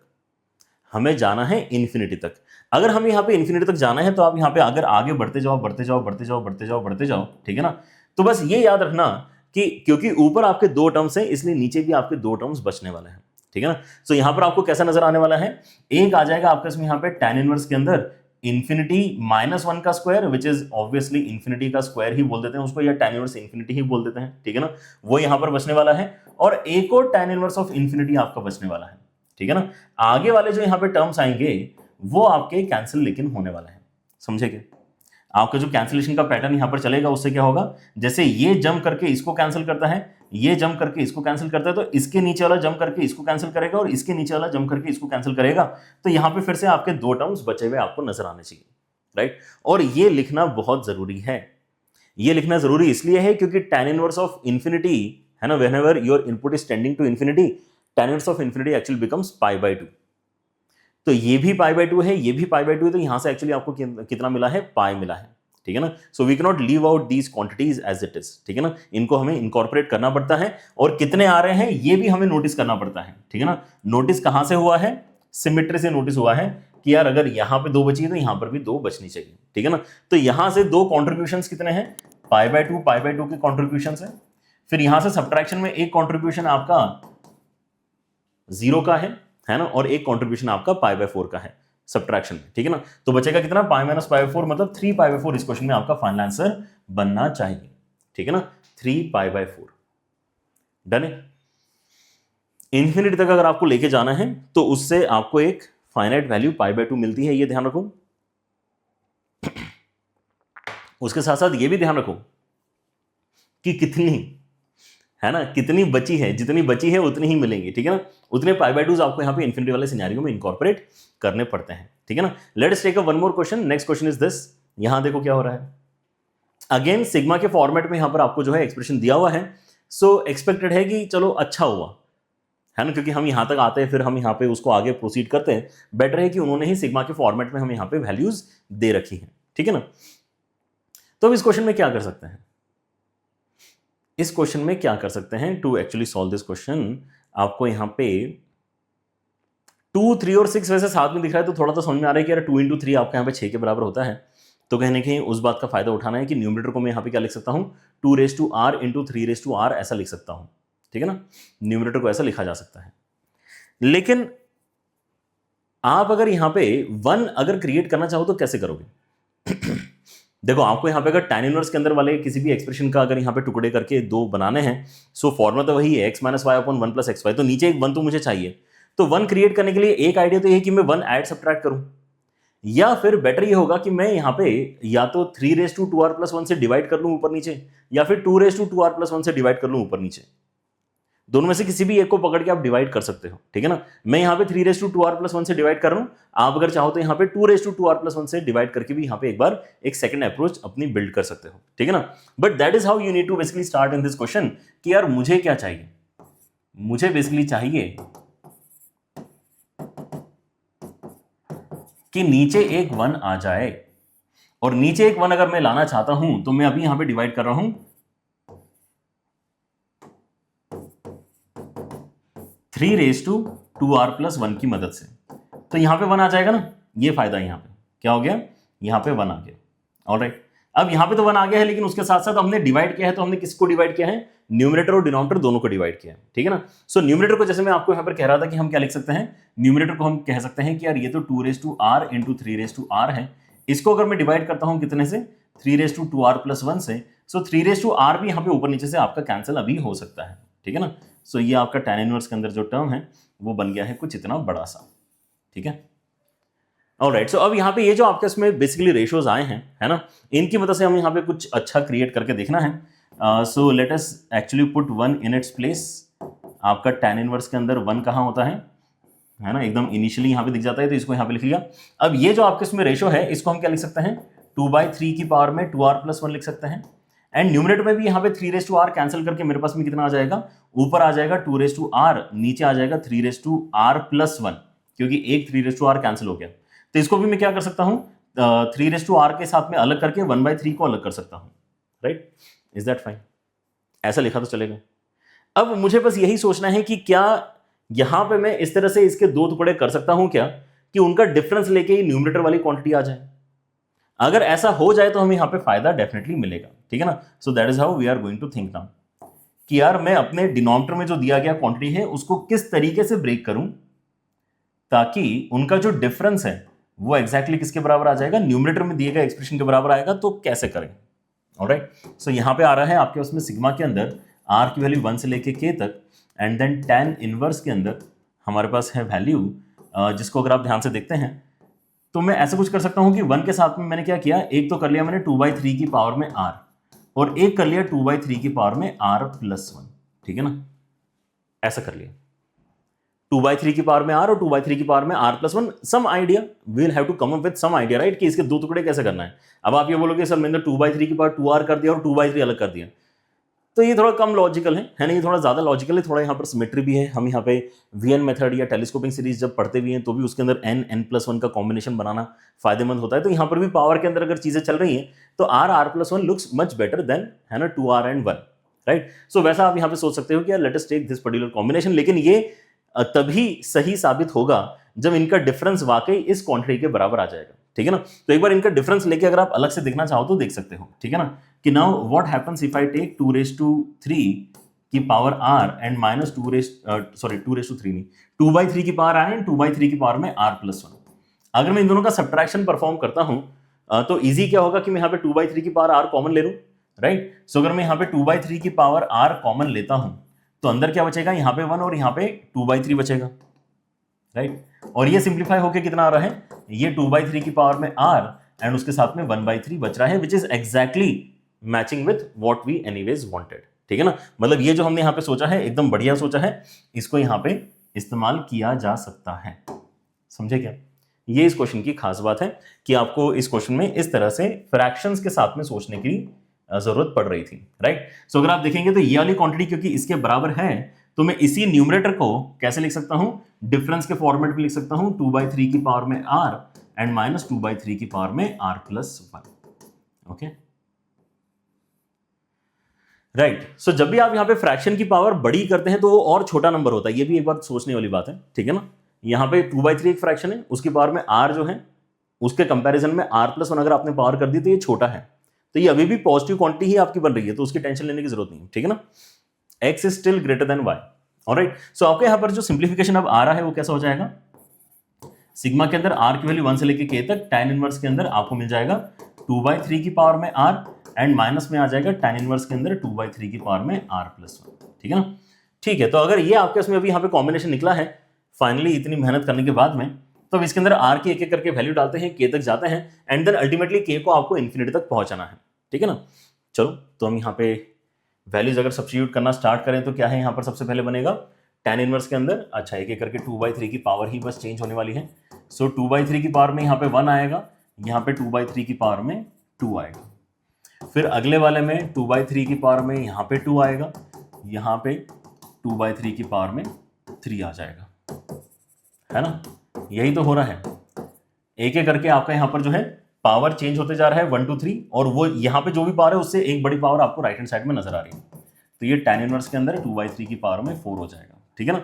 हमें जाना है इंफिनिटी तक। अगर हमें यहां पे इंफिनिटी तक जाना है तो आप यहां पे अगर आगे बढ़ते जाओ बढ़ते जाओ बढ़ते जाओ बढ़ते जाओ बढ़ते जाओ, ठीक है ना। तो बस ये याद रखना कि क्योंकि ऊपर आपके 2 टर्म्स हैं इसलिए नीचे भी आपके 2 टर्म्स बचने वाले हैं, ठीक है ना। सो यहां पर आपको कैसा नजर आने वाला है, एक आ जाएगा आपका इसमें यहां पे tan इनवर्स के अंदर इंफिनिटी -1 का square, which is obviously infinity का स्क्वायर ही बोल देते हैं उसको, या tan इनवर्स इंफिनिटी ही बोल देते हैं, ठीक है ना। वो यहां पर बचने वाला है, और एक और tan इनवर्स ऑफ इंफिनिटी आपका बचने वाला है, ठीक है ना। आगे वाले जो यहां पे टर्म्स आएंगे वो आपके कैंसिल लेकिन होने वाला है, समझे क्या। आपका जो कैंसिलेशन का पैटर्न यहां पर चलेगा उससे क्या होगा, जैसे ये जंप करके इसको कैंसिल करता है, ये जंप करके इसको कैंसिल करता है, तो इसके नीचे वाला जंप करके इसको कैंसिल करेगा और इसके नीचे वाला जंप करके इसको कैंसिल करेगा, तो यहां पे फिर से आपके 2 टर्म्स बचे हुए आपको नजर आने चाहिए, राइट। और ये लिखना बहुत जरूरी है, ये लिखना जरूरी इसलिए है क्योंकि tan इनवर्स ऑफ इंफिनिटी, है ना, whenever your input is tending to infinity, tan inverse of infinity actually becomes π/2। तो ये भी π/2 है, ये भी π/2 है, तो यहां से एक्चुअली आपको कितना मिला है, पाई मिला है, ठीक है ना। So we can not leave out these quantities as it is, ठीक है ना। इनको हमें इनकॉर्पोरेट करना पड़ता है, और कितने आ रहे हैं ये भी हमें नोटिस करना पड़ता है, ठीक है ना। नोटिस कहां से हुआ है, सिमेट्री से नोटिस हुआ है कि यार अगर यहां पे 2 बची है तो यहां पर भी 2 बचनी चाहिए, ठीक है ना। तो यहां से 2 कॉन्ट्रीब्यूशन कितने हैं, π/2 के कॉन्ट्रीब्यूशन है, फिर यहां से सब्ट्रैक्शन में एक कॉन्ट्रीब्यूशन आपका 0 का है ना, और एक कॉन्ट्रीब्यूशन आपका π/4 का है सब्ट्रैक्शन में, ठीक है ना। तो बचेगा कितना, π - π/4, मतलब 3π/4 इस क्वेश्चन में आपका फाइनल आंसर बनना चाहिए, ठीक है ना, 3π/4। डन है। इंफिनिटी तक अगर आपको लेके जाना है तो उससे आपको एक फाइनाइट वैल्यू π/2 मिलती है, ये ध्यान रखो। उसके साथ साथ ये भी ध्यान रखो कि कितनी, है ना, कितनी बची है, जितनी बची है उतनी ही मिलेंगी, ठीक है ना। उतने π/2 आपको यहां पे इंफिनिटी वाले सिनेरियो में इनकॉर्पोरेट करने पड़ते हैं, ठीक है ना। Let's take a one more question. Next question is this, यहां देखो क्या हो रहा है। अगेन सिग्मा के फॉर्मेट में यहां पर आपको जो है एक्सप्रेशन दिया हुआ है, सो एक्सपेक्टेड है कि चलो अच्छा हुआ, है ना, क्योंकि हम यहां तक आते हैं फिर हम यहां पे उसको आगे प्रोसीड करते हैं, बेटर है कि उन्होंने ही सिग्मा के फॉर्मेट में हमें यहां पे वैल्यूज दे रखी है, ठीक है ना। तो अब इस क्वेश्चन में क्या कर सकते हैं, इस क्वेश्चन में क्या कर सकते हैं to actually solve this question. आपको यहां पे 2, 3 और 6 वैसे साथ में दिख रहा है तो थोड़ा तो समझ में आ रहा है कि यार 2 × 3 आपका यहां पे 6 के बराबर होता है, तो कहीं ना कहीं उस बात का फायदा उठाना है कि न्यूमरेटर को मैं यहां पे क्या लिख सकता हूं, 2r × 3r ऐसा लिख सकता हूं, ठीक है ना। न्यूमरेटर को ऐसा लिखा जा सकता है। लेकिन आप अगर यहां पे 1 अगर क्रिएट करना चाहो तो कैसे करोगे। देखो आपको यहां पे अगर tan इनवर्स के अंदर वाले किसी भी एक्सप्रेशन का अगर यहां पे टुकड़े करके 2 बनाने हैं, सो फॉर्मूला तो वही है x - y/1 + xy, तो नीचे एक 1 तो मुझे चाहिए। तो 1 क्रिएट करने के लिए एक आइडिया तो ये कि मैं 1 ऐड सब्ट्रैक्ट करूं, या फिर बेटर ये होगा कि मैं यहां पे या तो 3⁻² + 1 से डिवाइड कर लूं ऊपर नीचे, या फिर 2⁻² + 1 से डिवाइड कर लूं ऊपर नीचे। दोनों में से किसी भी एक को पकड़ के आप डिवाइड कर सकते हो, ठीक है ना। मैं यहां पे 3⁻² + 1 से डिवाइड कर रहा हूं, आप अगर चाहो तो यहां पे 2⁻² + 1 से डिवाइड करके भी यहां पे एक बार एक सेकंड अप्रोच अपनी बिल्ड कर सकते हो, ठीक है ना। But that is how you need to basically start in this question कि यार मुझे क्या चाहिए, मुझे बेसिकली चाहिए कि नीचे एक 1 आ जाए, और नीचे एक 1 अगर मैं लाना चाहता हूं तो मैं अभी यहां पे डिवाइड कर रहा हूं 3 रेज टू 2r प्लस 1 की मदद से। तो यहां पे 1 आ जाएगा ना, ये फायदा यहां पे क्या हो गया, यहां पे 1 आ गया। ऑलराइट, अब यहां पे तो 1 आ गया है, लेकिन उसके साथ साथ हमने डिवाइड किया है, तो हमने किसको डिवाइड किया है, न्यूमरेटर और डिनोमिनेटर दोनों को डिवाइड किया है, ठीक है ना। सो न्यूमरेटर को जैसे मैं आपको यहां पर कह रहा था कि हम क्या लिख सकते हैं, न्यूमरेटर को हम कह सकते हैं कि यार ये तो 2 raise to r into 3 raise to r है, इसको अगर मैं डिवाइड करता हूं कितने से, 3 रेज टू 2r प्लस 1 से, सो 3 रेज टू r भी यहां पे ऊपर नीचे से आपका कैंसिल अभी हो सकता है, ठीक है ना। सो ये आपका tan इनवर्स के अंदर जो टर्म है वो बन गया है कुछ इतना बड़ा सा, ठीक है। ऑलराइट, सो अब यहाँ पे ये जो आपके इसमें बेसिकली रेशियोज आए हैं, है ना, इनकी मदद से हम यहाँ पे कुछ अच्छा क्रिएट करके देखना है। So let us actually put 1 in its place. आपका tan इनवर्स के अंदर 1 कहाँ होता है ना, एकदम इनिशियली यहाँ पे दिख जाता है, तो इसको यहाँ पे लिख लिया। अब ये जो आपके इसमें रेशियो है, इसको हम क्या लिख सकते हैं, 2/3 की पावर में 2r प्लस 1 लिख सकते हैं। एंड न्यूमरेटर में भी यहाँ पे 3 रेज टू r कैंसिल करके मेरे पास में कितना आ जाएगा, ऊपर आ जाएगा 2 रेज टू r, नीचे आ जाएगा 3 रेज टू r प्लस 1, क्योंकि एक 3 रेज टू r कैंसिल हो गया। तो इसको भी मैं क्या कर सकता हूँ, 3 रेज टू r के साथ में अलग करके 1/3 को अलग कर सकता हूँ, राइट, इज दैट फाइन, ऐसा लिखा तो चलेगा। अब मुझे बस यही सोचना है कि क्या यहां पे मैं इस तरह से इसके दो टुकड़े कर सकता हूं क्या, कि उनका डिफरेंस लेके ही न्यूमरेटर वाली क्वांटिटी आ जाए। अगर ऐसा हो जाए तो हमें यहां पे फायदा डेफिनेटली मिलेगा, ठीक है ना। So that is how we are going to think now, कि यार मैं अपने डिनोमिनेटर में जो दिया गया क्वांटिटी है उसको किस तरीके से ब्रेक करूं ताकि उनका जो डिफरेंस है वो एग्जैक्टली किसके बराबर आ जाएगा, न्यूमरेटर में दिए गए एक्सप्रेशन के बराबर आएगा। तो कैसे करें, ऑलराइट। सो यहां पे आ रहा है आपके उसमें सिग्मा के अंदर r की वैल्यू 1 से लेके k तक, एंड देन tan इनवर्स के अंदर हमारे पास है वैल्यू, जिसको अगर आप ध्यान से देखते हैं तो मैं ऐसा कुछ कर सकता हूं कि 1 के साथ में मैंने क्या किया, एक तो कर लिया मैंने 2/3 की पावर में r, और एक कर लिया 2/3 की पावर में r प्लस 1, ठीक है ना, ऐसा कर लिया 2/3 की पावर में r और 2/3 की पावर में r plus 1। Some idea, we will have to come up with some idea, right, कि इसके दो टुकड़े कैसे करना है। अब आप ये बोलोगे सर मैंने 2/3 की पावर 2r कर दिया और 2/3 अलग कर दिया, तो ये थोड़ा कम लॉजिकल है ना, ये थोड़ा ज्यादा लॉजिकल है, थोड़ा यहाँ पर सिमेट्री भी है। हम यहाँ पे वीएन मेथड या टेलीस्कोपिंग सीरीज जब पढ़ते भी हैं तो भी उसके अंदर n+1 का कॉम्बिनेशन बनाना फायदेमंद होता है। तो यहाँ पर भी पावर के अंदर अगर चीजें चल रही हैं तो r+1 looks much better than, है ना, 2r and 1, राइट। सो वैसा आप यहाँ पे सोच सकते हो कि let us take this particular combination, लेकिन ये तभी सही साबित होगा जब इनका डिफरेंस वाकई इस क्वांटिटी के बराबर आ जाएगा, ठीक है ना। तो एक बार इनका डिफरेंस लेके अगर आप अलग से देखना चाहो तो देख सकते हो, ठीक है ना, कि now what happens if I take 2/3 की पावर r एंड माइनस 2/3 नहीं, 2/3 की पावर r एंड 2/3 की पावर में r प्लस 1। अगर मैं इन दोनों का सब्ट्रैक्शन परफॉर्म करता हूं तो इजी क्या होगा कि मैं यहाँ पे 2/3 की पावर r कॉमन ले लूं, राइट। सो अगर मैं यहाँ पे 2/3 की पावर r कॉमन लेता हूं तो अंदर क्या बचेगा, यहाँ पे 1 और यहाँ पे 2/3 बचेगा, राइट। और ये सिंप्लीफाई होके कितना आ रहा है, ये 2/3 की पावर में r एंड उसके साथ में 1/3 बच रहा है, which is exactly matching with what we anyways wanted, ठीक है ना। मतलब ये जो हमने यहाँ पे सोचा है एकदम बढ़िया सोचा है, इसको यहाँ पे इस्तेमाल किया जा सकता है, समझे क्या। ये इस क्वेश्चन की खास बात है कि आपको इस क्वेश्चन में इस तरह से फ्रैक्शंस के साथ में सोचने की जरूरत पड़ रही थी, राइट। सो अगर आप देखेंगे तो ये वाली क्वांटिटी क्योंकि इसके बराबर है तो मैं इसी न्यूमरेटर को कैसे लिख सकता हूं, डिफरेंस के फॉर्मेट में लिख सकता हूं 2/3 की पावर में r एंड माइनस 2/3 की पावर में r प्लस 1, ओके, राइट। सो जब भी आप यहां पे फ्रैक्शन की पावर बड़ी करते हैं तो वो और छोटा नंबर होता है, ये भी एक बार सोचने वाली बात है, ठीक है ना। यहां पे 2/3 एक फ्रैक्शन है, उसकी पावर में r जो है उसके कंपैरिजन में r प्लस 1 अगर आपने पावर कर दी तो ये छोटा है, तो ये अभी भी पॉजिटिव क्वांटिटी ही आपकी बन रही है, तो उसकी टेंशन लेने की जरूरत नहीं है, ठीक है ना। x is still greater than y, alright. So आपके यहां पर जो सिंप्लीफिकेशन अब आ रहा है वो कैसा हो जाएगा, सिग्मा के अंदर r की वैल्यू 1 से लेके k तक, tan इनवर्स के अंदर आपको मिल जाएगा 2/3 की पावर में r एंड माइनस में आ जाएगा tan इनवर्स के अंदर 2/3 की पावर में r प्लस 1, ठीक है ना। ठीक है, तो अगर ये आपके उसमें अभी यहाँ पे कॉम्बिनेशन निकला है फाइनली इतनी मेहनत करने के बाद में, तो अब इसके अंदर r की एक एक करके वैल्यू डालते हैं, k तक जाते हैं एंड देन अल्टीमेटली k को आपको इन्फिनिटी तक पहुंचाना है, ठीक है ना। चलो तो हम यहाँ पे वैल्यूज अगर सब्स्टिट्यूट करना स्टार्ट करें तो क्या है यहाँ पर सबसे पहले बनेगा tan इनवर्स के अंदर, अच्छा एक एक करके 2/3 की पावर ही बस चेंज होने वाली है। सो 2/3 की पावर में यहाँ पे 1 आएगा, यहाँ पे 2/3 की पावर में 2 आएगा, फिर अगले वाले में 2/3 की पावर में यहाँ पे 2 आएगा, यहाँ पे 2/3 की पावर में 3 आ जाएगा, है ना, यही तो हो रहा है। एक एक करके आपका यहाँ पर जो है पावर चेंज होते जा रहा है 1 2 3, और वो यहाँ पे जो भी पावर है उससे एक बड़ी पावर आपको राइट हैंड साइड में नजर आ रही है। तो ये tan इनवर्स के अंदर 2/3 की पावर में 4 हो जाएगा, ठीक है ना।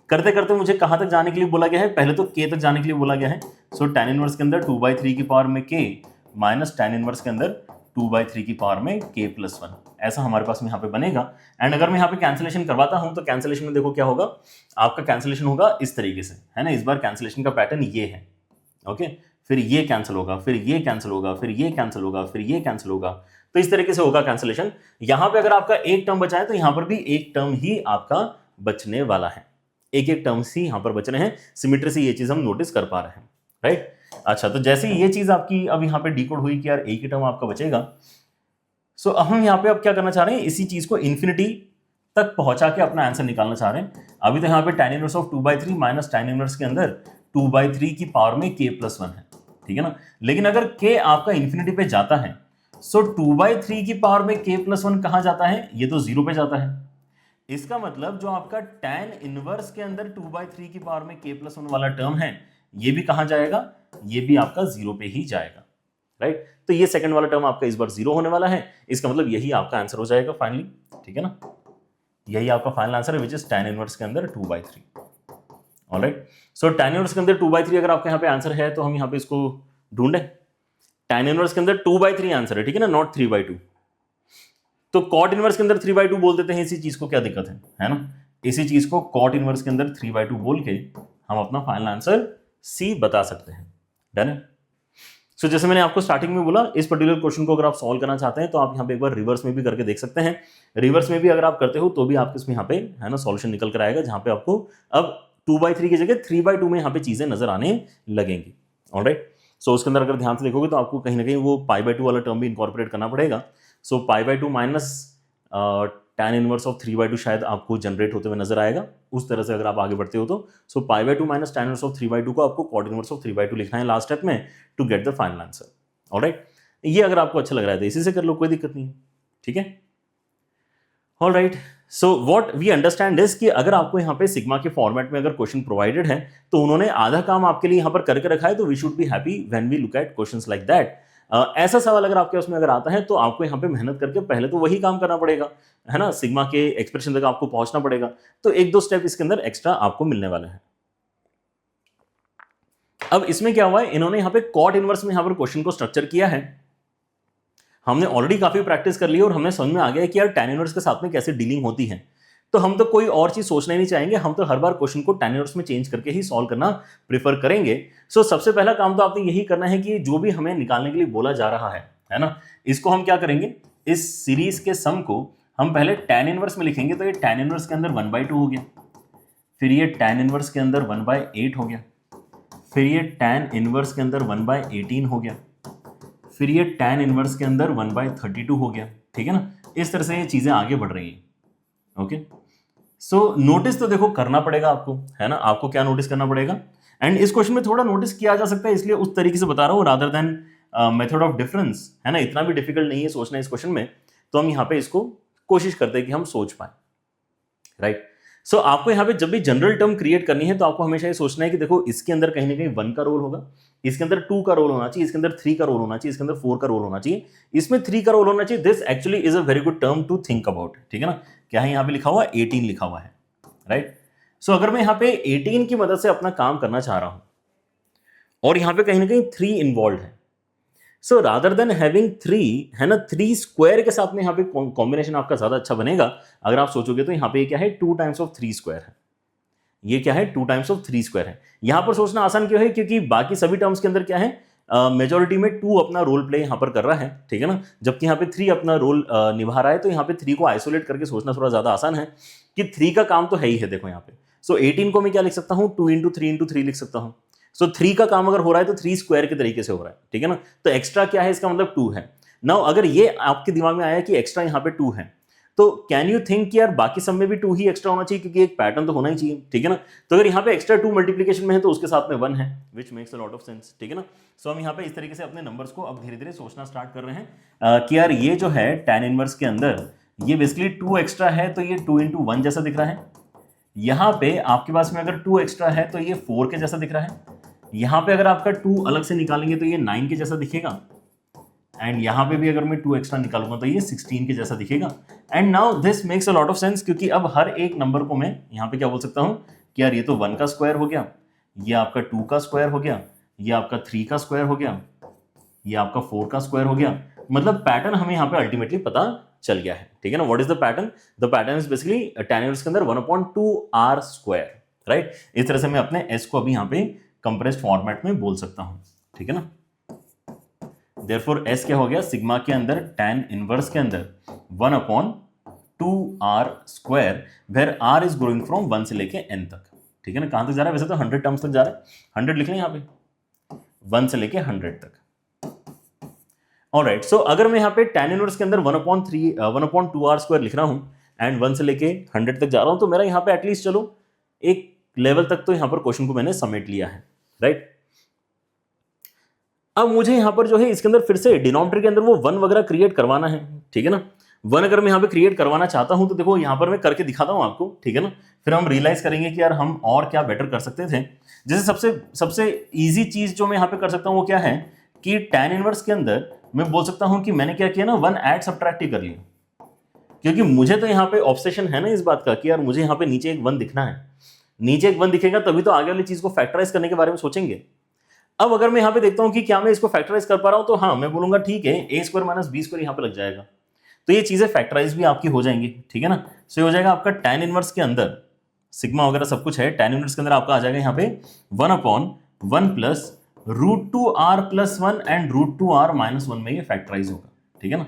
करते करते मुझे कहां तक जाने के लिए बोला गया है, पहले तो k तक जाने के लिए बोला गया है। सो tan इनवर्स के अंदर 2/3 की पावर में k माइनस tan इनवर्स के अंदर 2/3 की पावर में k+1, ऐसा हमारे पास में यहाँ पे बनेगा। एंड अगर मैं यहाँ पे कैंसिलेशन करवाता हूं तो कैंसिलेशन में देखो क्या होगा, आपका कैंसिलेशन होगा इस तरीके से, है ना। इस बार कैंसिलेशन का पैटर्न ये है, ओके। फिर ये कैंसिल होगा, फिर ये कैंसिल होगा, फिर ये कैंसिल होगा, फिर ये कैंसिल होगा, तो इस तरीके से होगा कैंसिलेशन। यहां पे अगर आपका एक टर्म बचा है तो यहां पर भी एक टर्म ही आपका बचने वाला है, एक एक टर्म्स ही यहां पर बच रहे हैं। सिमेट्री से ये चीज हम नोटिस कर पा रहे हैं, राइट। अच्छा, तो जैसे ये चीज आपकी अब यहां पे डिकोड हुई कि यार एक ही टर्म आपका बचेगा, सो हम यहां पे अब क्या करना चाह रहे हैं, इसी चीज को इन्फिनिटी तक पहुंचा के अपना आंसर निकालना चाह रहे हैं। अभी तो यहाँ पे tan inverse of 2/3 minus tan inverse के अंदर 2/3 की पावर में k+1 है, ठीक है ना। लेकिन अगर k आपका इन्फिनिटी पे जाता है, सो 2/3 की पावर में k+1 कहां जाता है, ये तो 0 पे जाता है। इसका मतलब जो आपका tan इनवर्स के अंदर 2/3 की पावर में k+1 वाला टर्म है, ये भी कहां जाएगा, ये भी आपका 0 पे ही जाएगा, राइट। तो ये सेकंड वाला टर्म आपका इस बार 0 होने वाला है। इसका मतलब यही आपका आंसर हो जाएगा फाइनली, ठीक है ना। यही आपका फाइनल आंसर है, विच इज tan इनवर्स के अंदर 2/3। ऑलराइट, सो tan इनवर्स के अंदर 2/3 अगर आपके यहाँ पे आंसर है तो हम यहाँ पे इसको ढूंढें। tan इनवर्स के अंदर 2/3 आंसर है, ठीक है ना, नॉट 3/2। तो cot इनवर्स के अंदर 3/2 बोल देते हैं, इसी चीज को क्या दिक्कत है ना। इसी चीज को cot इनवर्स के अंदर 3/2 बोल के हम अपना फाइनल आंसर सी बता सकते हैं। डन है। सो जैसे मैंने आपको स्टार्टिंग में बोला, इस पर्टिकुलर क्वेश्चन को अगर आप सॉल्व करना चाहते हैं तो आप यहाँ पे एक बार रिवर्स में भी करके देख सकते हैं। रिवर्स में भी अगर आप करते हो तो भी आपके इसमें यहाँ पे है ना सॉल्यूशन निकल कर आएगा, जहाँ पे आपको अब 2/3 की जगह 3/2 में यहाँ पे चीजें नजर आने लगेंगी। ऑलराइट, सो उसके अंदर अगर ध्यान से देखोगे तो आपको कहीं ना कहीं वो π/2 वाला टर्म भी इंकॉर्पोरेट करना पड़ेगा। सो π/2 माइनस tan इनवर्स ऑफ 3/2 शायद आपको जनरेट होते हुए नजर आएगा, उस तरह से अगर आप आगे बढ़ते हो तो। So π/2 minus tan inverse of 3/2 को आपको cot इनवर्स ऑफ 3/2 लिखना है लास्ट स्टेप में to get the final answer. Alright, ये अगर आपको अच्छा लग रहा है तो इसी से कर लो, कोई दिक्कत नहीं है, ठीक है। Alright, so what we understand is कि अगर आपको यहाँ पे सिग्मा के फॉर्मेट में अगर क्वेश्चन प्रोवाइडेड है तो उन्होंने आधा काम आपके लिए यहाँ पर करके रखा है, तो we should be happy when we look at questions like that. ऐसा सवाल अगर आपके उसमें अगर आता है तो आपको यहाँ पे मेहनत करके पहले तो वही काम करना पड़ेगा, है ना, सिग्मा के एक्सप्रेशन तक आपको पहुंचना पड़ेगा। तो एक दो स्टेप इसके अंदर एक्स्ट्रा आपको मिलने वाले हैं। अब इसमें क्या हुआ है, इन्होंने यहाँ पे कॉट इनवर्स में यहाँ पर क्वेश्चन को स्ट्रक्चर किया है। हमने ऑलरेडी काफी प्रैक्टिस कर ली और हमें समझ में आ गया कि यार tan इनवर्स के साथ में कैसे डीलिंग होती है। तो हम तो कोई और चीज सोचना ही नहीं चाहेंगे, हम तो हर बार क्वेश्चन को tan इनवर्स में चेंज करके ही सॉल्व करना प्रेफर करेंगे। सो सबसे पहला काम तो आपने यही करना है कि जो भी हमें निकालने के लिए बोला जा रहा है ना, इसको हम क्या करेंगे, इस सीरीज के सम को हम पहले tan इनवर्स में लिखेंगे। तो ये tan इनवर्स के अंदर 1/2 हो गया, फिर ये tan इनवर्स के अंदर 1/8 हो गया, फिर ये tan इनवर्स के अंदर 1/18 हो गया, फिर ये tan इनवर्स के अंदर 1/32 हो गया, ठीक है ना। इस तरह से ये चीजें आगे बढ़ रही हैं। ओके, सो नोटिस तो देखो करना पड़ेगा आपको, है ना, आपको क्या नोटिस करना पड़ेगा। एंड इस क्वेश्चन में थोड़ा नोटिस किया जा सकता है, इसलिए उस तरीके से बता रहा हूं rather than method of difference, है ना। इतना भी डिफिकल्ट नहीं है सोचना इस क्वेश्चन में, तो हम यहाँ पे इसको कोशिश करते हैं कि हम सोच पाए, राइट। सो आपको यहाँ पे जब भी जनरल टर्म क्रिएट करनी है तो आपको हमेशा ये सोचना है कि देखो इसके अंदर कहीं ना कहीं 1 का रोल होगा, इसके अंदर 2 का रोल होना चाहिए, इसके अंदर 3 का रोल होना चाहिए, इसके अंदर 4 का रोल होना चाहिए, इसमें 3 का रोल होना चाहिए। This actually is a very good term to think about, ठीक है ना। क्या है यहाँ पे लिखा हुआ, 18 लिखा हुआ है, राइट। सो अगर मैं यहाँ पे 18 की मदद से अपना काम करना चाह रहा हूं और यहाँ पे कहीं ना कहीं 3 इन्वॉल्व है, सो रादर देन हैविंग 3, है ना, 3 स्क्वायर के साथ में यहाँ पे कॉम्बिनेशन आपका ज्यादा अच्छा बनेगा। अगर आप सोचोगे तो यहाँ पे क्या है, 2 टाइम्स ऑफ 3 स्क्वायर है, ये क्या है, 2 टाइम्स ऑफ 3 स्क्वायर है। यहां पर सोचना आसान क्यों है, क्योंकि बाकी सभी टर्म्स के अंदर क्या है, मेजोरिटी में 2 अपना रोल प्ले यहां पर कर रहा है, ठीक है ना, जबकि यहाँ पे 3 अपना रोल निभा रहा है। तो यहाँ पे 3 को आइसोलेट करके सोचना थोड़ा ज्यादा आसान है कि 3 का काम तो है ही है। देखो यहाँ पे, सो 18 को मैं क्या लिख सकता हूँ, 2 × 3 × 3 लिख सकता हूँ। सो 3 का काम अगर हो रहा है तो 3 स्क्वायर के तरीके से हो रहा है, ठीक है ना। तो एक्स्ट्रा क्या है, इसका मतलब 2 है। नाउ अगर ये आपके दिमाग में आया कि एक्स्ट्रा यहाँ पे 2 है, तो कैन यू थिंक यार बाकी सब में भी 2 ही एक्स्ट्रा होना चाहिए, क्योंकि एक पैटर्न तो होना ही चाहिए, ठीक है ना। तो अगर यहाँ पे एक्स्ट्रा 2 मल्टीप्लिकेशन में है तो उसके साथ में 1 है, which makes a lot of sense, ठीक है ना। सो हम यहाँ पे इस तरीके से अपने नंबर्स को अब धीरे धीरे सोचना स्टार्ट कर रहे हैं कि यार ये जो है tan इनवर्स के अंदर ये बेसिकली 2 एक्स्ट्रा है, तो ये 2 × 1 जैसा दिख रहा है। यहाँ पे आपके पास में अगर 2 एक्स्ट्रा है तो ये 4 के जैसा दिख रहा है। यहां पे अगर आपका 2 अलग से निकालेंगे तो ये 9 के जैसा दिखेगा, एंड यहां पे भी अगर मैं 2 एक्स्ट्रा निकालूंगा तो ये 16 के जैसा दिखेगा। And now this makes a lot of sense, क्योंकि अब हर एक नंबर को मैं यहां पे क्या बोल सकता हूं कि यार ये तो 1 का स्क्वायर हो गया, ये आपका 2 का स्क्वायर हो गया, ये आपका 3 का स्क्वायर हो गया, ये आपका 4 का स्क्वायर हो गया। मतलब पैटर्न हमें यहाँ पे अल्टीमेटली पता चल गया है, ठीक है ना। What is the pattern? The pattern is basically tan inverse के अंदर 1/2r स्क्वायर, राइट। इस तरह से मैं अपने s को अभी यहाँ पे कंप्रेस्ड फॉर्मेट में बोल सकता हूं, ठीक है ना। देयरफॉर s क्या हो गया, सिग्मा के अंदर tan इनवर्स के अंदर 1/2r square, where r is growing from 1 से लेके n तक, ठीक है ना। कहां तक जा रहा है? वैसे तो 100 टर्म्स तक जा रहा है, 100 लिख लें यहाँ पे, 1 से लेके 100 तक। ऑलराइट, सो अगर मैं यहाँ पे tan इनवर्स के अंदर 1/2r स्क्वायर लिख रहा हूं एंड 1 से लेके 100 तक जा रहा हूं, तो मेरा यहाँ पे एटलीस्ट चलो एक लेवल तक तो यहाँ पर क्वेश्चन को मैंने समेट लिया है, राइट। अब मुझे यहाँ पर जो है इसके अंदर फिर से डिनोमिनेटर के अंदर वो 1 वगैरह क्रिएट करवाना है, ठीक है ना। 1 अगर मैं यहाँ पे क्रिएट करवाना चाहता हूं तो देखो यहाँ पर मैं करके दिखाता हूं आपको, ठीक है ना। फिर हम रियलाइज करेंगे कि यार हम और क्या बेटर कर सकते थे। जैसे सबसे इजी चीज जो मैं यहाँ पे कर सकता हूँ वो क्या है कि tan इनवर्स के अंदर मैं बोल सकता हूं कि मैंने क्या किया ना, 1 ऐड सब्ट्रैक्ट ही कर लिया, क्योंकि मुझे तो यहाँ पे ऑब्सेशन है ना इस बात का कि यार मुझे यहाँ पे नीचे एक 1 दिखना है, नीचे एक 1 दिखेगा तभी तो आगे वाली चीज को फैक्टराइज करने के बारे में सोचेंगे। अब अगर मैं यहाँ पे देखता हूँ कि क्या मैं इसको फैक्टराइज कर पा रहा हूँ, तो हाँ मैं बोलूंगा ठीक है, a² - b² यहाँ पे लग जाएगा, तो ये चीजें फैक्टराइज भी आपकी हो जाएंगी, ठीक है ना। सो ये हो जाएगा आपका tan इनवर्स के अंदर सिग्मा वगैरह सब कुछ है, tan इनवर्स के अंदर आपका आ जाएगा यहाँ पे 1/1 प्लस √2r + 1 एंड √2r - 1 में ये फैक्टराइज होगा, ठीक है ना।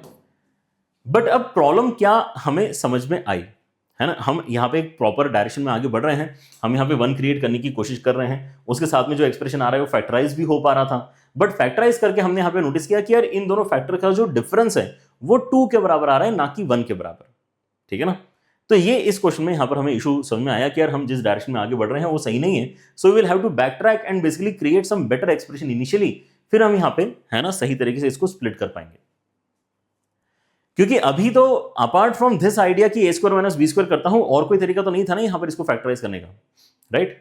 बट अब प्रॉब्लम क्या हमें समझ में आई है ना, हम यहाँ पे एक प्रॉपर डायरेक्शन में आगे बढ़ रहे हैं, हम यहाँ पे 1 क्रिएट करने की कोशिश कर रहे हैं, उसके साथ में जो एक्सप्रेशन आ रहा है वो फैक्टराइज भी हो पा रहा था। बट फैक्टराइज करके हमने यहाँ पे नोटिस किया कि यार इन दोनों फैक्टर का जो डिफरेंस है वो 2 के बराबर आ रहा है, ना कि 1 के बराबर, ठीक है ना। तो ये इस क्वेश्चन में यहाँ पर हमें इशू समझ में आया कि यार हम जिस डायरेक्शन में आगे बढ़ रहे हैं वो सही नहीं है। So we will have to backtrack and basically create some better expression initially, फिर हम यहाँ पे है ना सही तरीके से इसको स्प्लिट कर पाएंगे। क्योंकि अभी तो अपार्ट फ्रॉम दिस आइडिया कि a² - b² करता हूं, और कोई तरीका तो नहीं था ना यहां पर इसको फैक्टराइज करने का, राइट।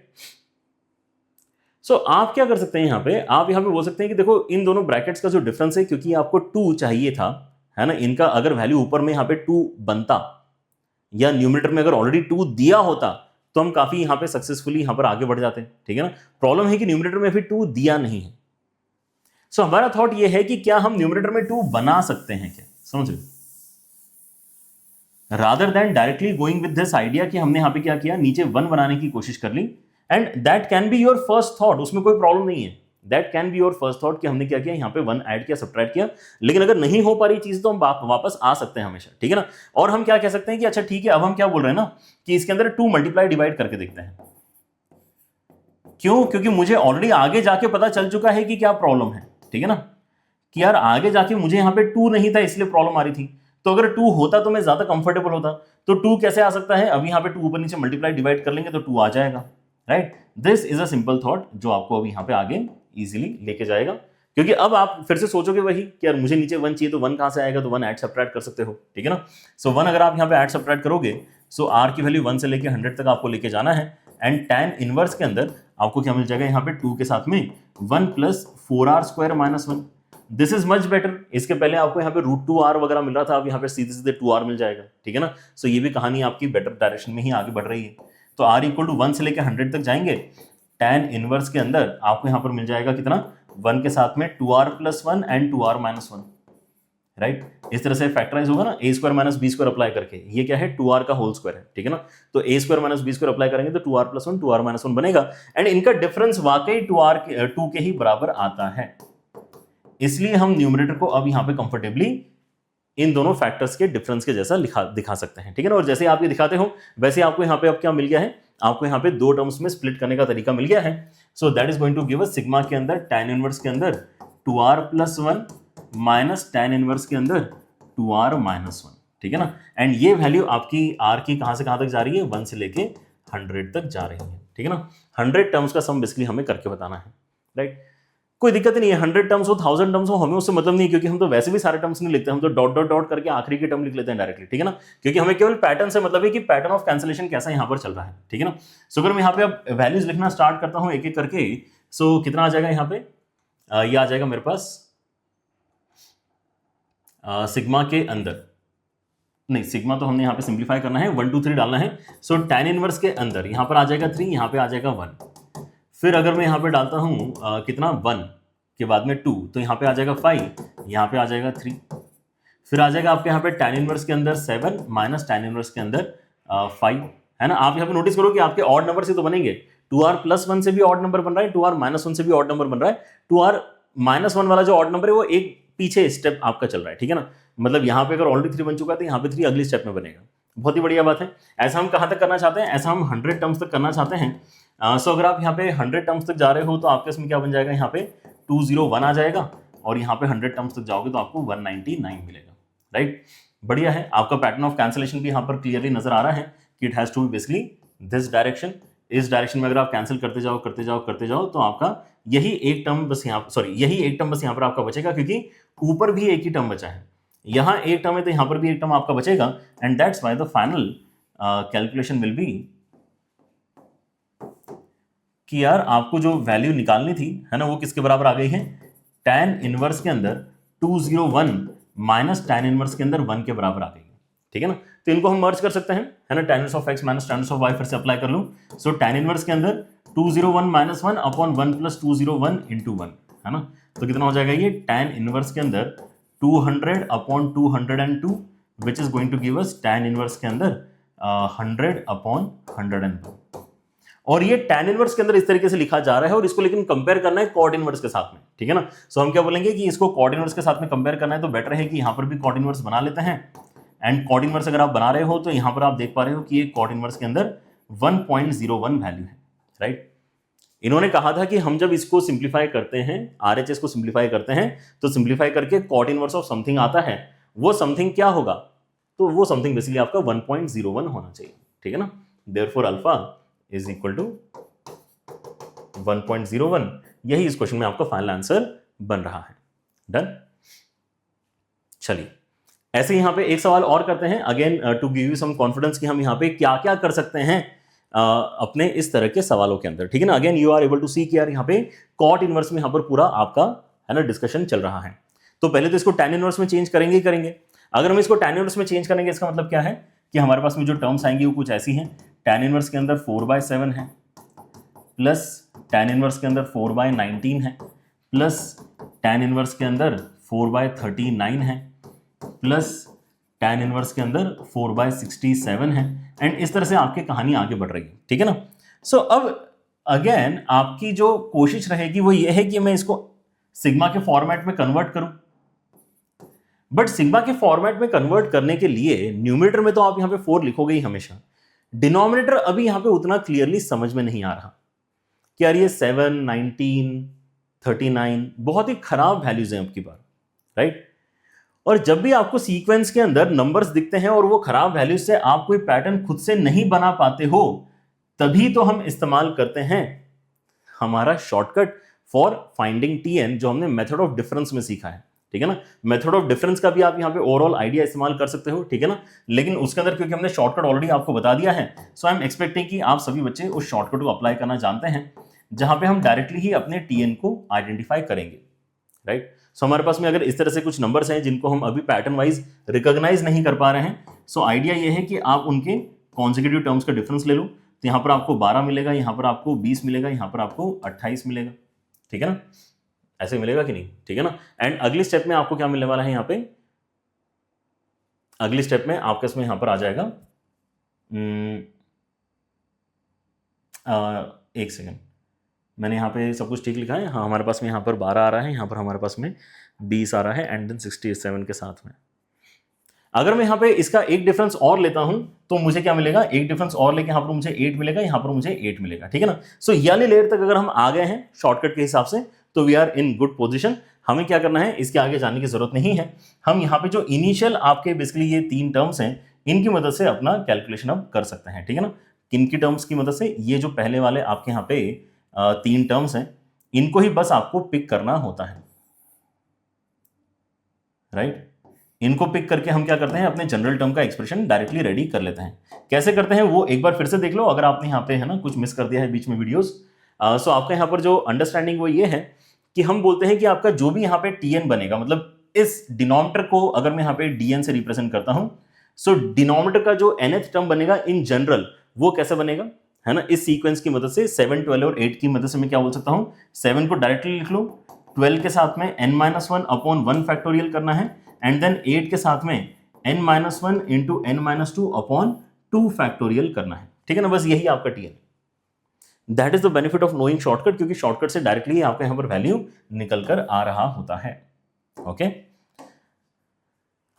सो आप क्या कर सकते हैं यहाँ पे, आप यहाँ पे बोल सकते हैं कि देखो इन दोनों ब्रैकेट्स का जो डिफरेंस है, क्योंकि आपको 2 चाहिए था है ना, इनका अगर वैल्यू ऊपर में यहाँ पे 2 बनता या न्यूमरेटर में अगर ऑलरेडी 2 दिया होता तो हम काफी यहाँ पे सक्सेसफुली यहाँ पर आगे बढ़ जाते हैं, ठीक है ना। प्रॉब्लम है कि न्यूमरेटर में अभी 2 दिया नहीं है। सो हमारा थॉट ये है कि क्या हम न्यूमरेटर में 2 बना सकते हैं, क्या समझ रहे, rather than directly going with this idea कि हमने यहाँ पे क्या किया, नीचे 1 बनाने की कोशिश कर ली, and that can be your first thought, उसमें कोई प्रॉब्लम नहीं है। That can be your first thought कि हमने क्या किया, यहाँ पे 1 ऐड किया, सब्ट्रैक्ट किया। लेकिन अगर नहीं हो पा रही चीज तो हम वापस आ सकते हैं हमेशा, ठीक है ना। और हम क्या कह सकते हैं कि अच्छा ठीक है, अब हम क्या बोल रहे हैं ना कि इसके अंदर 2 मल्टीप्लाई डिवाइड करके देखते हैं। क्यों? क्योंकि मुझे ऑलरेडी आगे जाके पता चल चुका है कि क्या प्रॉब्लम है, ठीक है ना, कि यार आगे जाके मुझे यहाँ पे 2 नहीं था इसलिए प्रॉब्लम आ रही थी। तो अगर 2 होता तो मैं ज्यादा कंफर्टेबल होता। तो 2 कैसे आ सकता है, अभी यहाँ पे 2 ऊपर नीचे मल्टीप्लाई डिवाइड कर लेंगे तो 2 आ जाएगा, right. This is a simple thought जो आपको अभी यहाँ पे आगे इजीली लेके जाएगा, क्योंकि अब आप फिर से सोचोगे वही कि यार मुझे नीचे 1 चाहिए तो 1 कहां से आएगा, तो 1 ऐड सब्ट्रैक्ट कर सकते हो, ठीक है ना। सो 1 अगर आप यहाँ पे ऐड सब्ट्रैक्ट करोगे, सो r की वैल्यू 1 से लेके 100 तक आपको लेके जाना है, एंड tan इनवर्स के अंदर आपको क्या मिल जाएगा, यहाँ पे 2 के साथ में 1 + 4r² - 1। This is much better. इसके पहले आपको यहाँ पे √2r वगैरह मिल रहा था, अब यहाँ पे सीधे सीधे 2r मिल जाएगा, ठीक है ना। सो ये भी कहानी आपकी बेटर डायरेक्शन में ही आगे बढ़ रही है। तो r = 1 से लेके 100 तक जाएंगे, tan इनवर्स के अंदर आपको यहाँ पर मिल जाएगा कितना, 1 के साथ में 2r + 1 एंड 2r - 1, राइट। इस तरह से फैक्टराइज होगा ना, a² - b² अप्लाई करके, ये क्या है 2r का होल स्क्वायर है, ठीक है ना। तो a² - b² अप्लाई करेंगे तो 2r + 1 2r - 1 बनेगा, एंड इनका डिफरेंस वाकई 2 के ही बराबर आता है। इसलिए हम न्यूमरेटर को अब यहाँ पे कंफर्टेबली इन दोनों फैक्टर्स के डिफरेंस के जैसा दिखा सकते हैं, ठीक है ना। और जैसे आप ये दिखाते हो वैसे आपको यहाँ पे अब क्या मिल गया है, आपको यहाँ पे 2 टर्म्स में स्प्लिट करने का तरीका मिल गया है। So that is going to give us sigma के अंदर tan इनवर्स के अंदर 2r + 1 माइनस tan इनवर्स के अंदर 2r - 1, ठीक है ना। एंड ये वैल्यू आपकी r की कहां से कहां तक जा रही है, 1 से लेके 100 तक जा रही है, ठीक है ना। 100 टर्म्स का सम बेसिकली हमें करके बताना है, राइट। कोई दिक्कत नहीं है, 100 टर्म्स हो 1000 टर्म्स हो, हमें उससे मतलब नहीं है, क्योंकि हम तो वैसे भी सारे टर्म्स नहीं लिखते, हम तो डॉट डॉट डॉट करके आखिरी के टर्म लिख लेते हैं डायरेक्टली, ठीक है ना। क्योंकि हमें केवल पैटर्न से मतलब है कि पैटर्न ऑफ कैंसिलेशन कैसा यहाँ पर चल रहा है, ठीक है ना। सो अगर मैं यहाँ पे अब वैल्यूज लिखना स्टार्ट करता हूँ एक एक करके, सो कितना आ जाएगा यहाँ पे, ये आ जाएगा मेरे पास सिग्मा के अंदर, नहीं सिग्मा तो हमने यहाँ पे सिंप्लीफाई करना है, 1 2 3 डालना है। सो tan इनवर्स के अंदर यहाँ पर आ जाएगा 3, यहाँ पे आ जाएगा 1। फिर अगर मैं यहाँ पे डालता हूँ कितना 1 के बाद में 2, तो यहाँ पे आ जाएगा 5, यहाँ पे आ जाएगा 3। फिर आ जाएगा आपके यहाँ पे tan इनवर्स के अंदर 7 माइनस tan इनवर्स के अंदर 5, है ना। आप यहाँ पे नोटिस करो कि आपके ऑड नंबर से तो बनेंगे, 2r+1 से भी ऑड नंबर बन रहा है, 2r-1 से भी ऑड नंबर बन रहा है। 2r-1 वाला जो ऑड नंबर है वो एक पीछे स्टेप आपका चल रहा है, ठीक है ना। मतलब यहाँ पे अगर ऑलरेडी 3 बन चुका है तो यहाँ पे 3 अगली स्टेप में बनेगा। बहुत ही बढ़िया बात है। ऐसा हम कहाँ तक करना चाहते हैं, ऐसा हम 100 टर्म्स तक करना चाहते हैं। सो अगर आप यहाँ पे 100 टर्म्स तक जा रहे हो तो आपके इसमें क्या बन जाएगा, यहाँ पे 201 आ जाएगा, और यहाँ पे 100 टर्म्स तक जाओगे तो आपको 199 मिलेगा, राइट। बढ़िया है। आपका पैटर्न ऑफ कैंसिलेशन भी यहाँ पर क्लियरली नजर आ रहा है कि it has to be basically this direction. इस डायरेक्शन में अगर आप कैंसिल करते जाओ तो आपका यही एक टर्म बस यहाँ पर आपका बचेगा, क्योंकि ऊपर भी एक ही टर्म बचा है, यहाँ एक टर्म है तो यहाँ पर भी एक टर्म आपका बचेगा। And that's why the final calculation will be कि यार आपको जो वैल्यू निकालनी थी, है ना, वो किसके बराबर आ गई है, tan इनवर्स के अंदर 201 माइनस tan इनवर्स के अंदर 1 के बराबर आ गई है, ठीक है ना। तो इनको हम मर्ज कर सकते हैं, है ना, tan inverse of x minus tan inverse of y फिर से अप्लाई कर लूं। सो tan इनवर्स के अंदर 201 माइनस 1 अपॉन 1 प्लस 201 इंटू 1, है ना। तो कितना हो जाएगा ये, tan इनवर्स के अंदर 200 upon 202 which is going to give us tan inverse के अंदर 100 अपॉन 101। और ये tan इनवर्स के अंदर इस तरीके से लिखा जा रहा है, और इसको लेकिन कंपेयर करना है कॉट इनवर्स के साथ में, ठीक है ना। सो हम क्या बोलेंगे कि इसको कॉट इनवर्स के साथ में कंपेयर करना है, तो बेटर है कि यहां पर भी कॉट इनवर्स बना लेते हैं। एंड कॉट इनवर्स अगर आप बना रहे हो तो यहां पर आप देख पा रहे हो कि ये कॉट इनवर्स के अंदर 1.01 वैल्यू है, राइट। इन्होंने कहा था कि हम जब इसको सिंप्लीफाई करते हैं, RHS को सिंप्लीफाई करते हैं, तो सिंप्लीफाई करके कॉट इनवर्स ऑफ समथिंग आता है, वो समथिंग क्या होगा, तो वो समथिंग बेसिकली आपका 1.01 होना चाहिए, ठीक है ना। Therefore alpha is equal to 1.01। यही इस क्वेश्चन में आपका फाइनल आंसर बन रहा है। डन। चलिए ऐसे यहां पे एक सवाल और करते हैं, again to give you some confidence कि हम यहां पे क्या क्या कर सकते हैं अपने इस तरह के सवालों के अंदर, ठीक है ना। Again you are able to see कि यार यहाँ पे कॉट इनवर्स में यहाँ पर पूरा आपका, है ना, डिस्कशन चल रहा है। तो पहले तो इसको tan इनवर्स में चेंज करेंगे ही करेंगे। अगर हम इसको tan इनवर्स में चेंज करेंगे, इसका मतलब क्या है कि हमारे पास में जो टर्म्स आएंगी वो कुछ ऐसी हैं। tan इनवर्स के अंदर 4/7 है, प्लस tan इनवर्स के अंदर 4/19 है, प्लस tan इनवर्स के अंदर 4/39 है, प्लस tan इनवर्स के अंदर 4/67 है। एंड इस तरह से आपकी कहानी आगे बढ़ रही है, ठीक है ना। सो अब अगेन आपकी जो कोशिश रहेगी वो ये है कि मैं इसको सिग्मा के फॉर्मेट में कन्वर्ट करूं। बट सिग्मा के फॉर्मेट में कन्वर्ट करने के लिए न्यूमरेटर में तो आप यहां पे 4 लिखोगे ही हमेशा, डिनोमिनेटर अभी यहां पे उतना क्लियरली समझ में नहीं आ रहा कि यार ये 7, 19, 39 बहुत ही खराब वैल्यूज हैं आपकी बार, राइट। और जब भी आपको सीक्वेंस के अंदर नंबर्स दिखते हैं और वो खराब वैल्यूज से आप कोई पैटर्न खुद से नहीं बना पाते हो, तभी तो हम इस्तेमाल करते हैं हमारा शॉर्टकट फॉर फाइंडिंग TN, जो हमने मेथड ऑफ डिफरेंस में सीखा है, ठीक है ना। मेथड ऑफ डिफरेंस का भी आप यहाँ पे ओवरऑल आइडिया इस्तेमाल कर सकते हो, ठीक है ना। लेकिन उसके अंदर क्योंकि हमने शॉर्टकट ऑलरेडी आपको बता दिया है, सो आई एम एक्सपेक्टिंग कि आप सभी बच्चे उस शॉर्टकट को अप्लाई करना जानते हैं, जहां पे हम डायरेक्टली ही अपने TN को आइडेंटिफाई करेंगे, राइट। सो हमारे पास में अगर इस तरह से कुछ नंबर्स हैं जिनको हम अभी पैटर्न वाइज रिकॉग्नाइज नहीं कर पा रहे हैं, सो आइडिया ये है कि आप उनके कॉन्सेक्यूटिव टर्म्स का डिफरेंस ले लो। तो यहाँ पर आपको 12 मिलेगा, यहाँ पर आपको 20 मिलेगा, यहाँ पर आपको 28 मिलेगा, ठीक है ना। ऐसे मिलेगा कि नहीं, ठीक है ना। एंड अगली स्टेप में आपको क्या मिलने वाला है, यहाँ पे अगली स्टेप में आपके इसमें यहाँ पर आ जाएगा एक सेकेंड, मैंने यहाँ पे सब कुछ ठीक लिखा है। हाँ, हमारे पास में यहाँ पर 12 आ रहा है, यहाँ पर हमारे पास में 20 आ रहा है, एंड देन 67 के साथ में। अगर मैं यहाँ पे इसका एक डिफरेंस और लेता हूं तो मुझे क्या मिलेगा, एक डिफरेंस और लेके यहाँ पर मुझे 8 मिलेगा, यहाँ पर मुझे 8 मिलेगा, ठीक है ना। सो यानी लेयर तक अगर हम आ गए हैं शॉर्टकट के हिसाब से, तो we are in good position. हमें क्या करना है, इसके आगे जाने की जरूरत नहीं है। हम यहाँ पे जो इनिशियल आपके बेसिकली ये 3 टर्म्स हैं, इनकी मदद से अपना कैलकुलेशन अब कर सकते हैं, ठीक है ना। किनकी टर्म्स की मदद से, ये जो पहले वाले आपके यहाँ पे 3 टर्म्स हैं, इनको ही बस आपको पिक करना होता है, राइट। इनको पिक करके हम क्या करते हैं, अपने जनरल टर्म का एक्सप्रेशन डायरेक्टली रेडी कर लेते हैं। कैसे करते हैं वो एक बार फिर से देख लो, अगर आपने यहाँ पे, है ना, कुछ मिस कर दिया है बीच में वीडियोस। सो आपका यहाँ पर जो अंडरस्टैंडिंग वो ये है कि हम बोलते हैं कि आपका जो भी यहाँ पे टीएन बनेगा, मतलब इस डिनोमिनेटर को अगर मैं यहाँ पे डीएन से रिप्रेजेंट करता हूं, सो डिनोमिनेटर का जो nth टर्म बनेगा इन जनरल वो कैसे बनेगा, है ना, इस सीक्वेंस की मदद से 7, 12 और 8 की मदद से मैं क्या बोल सकता हूं, 7 को डायरेक्टली लिख लो, 12 के साथ में n-1 अपॉन 1 फैक्टोरियल करना है, एंड देन 8 के साथ में n-1 into n-2 upon 2 factorial करना है, ठीक है ना। बस यही आपका TN. That is the benefit of knowing shortcut, क्योंकि शॉर्टकट से डायरेक्टली आपका यहाँ पर वैल्यू निकल कर आ रहा होता है। ओके,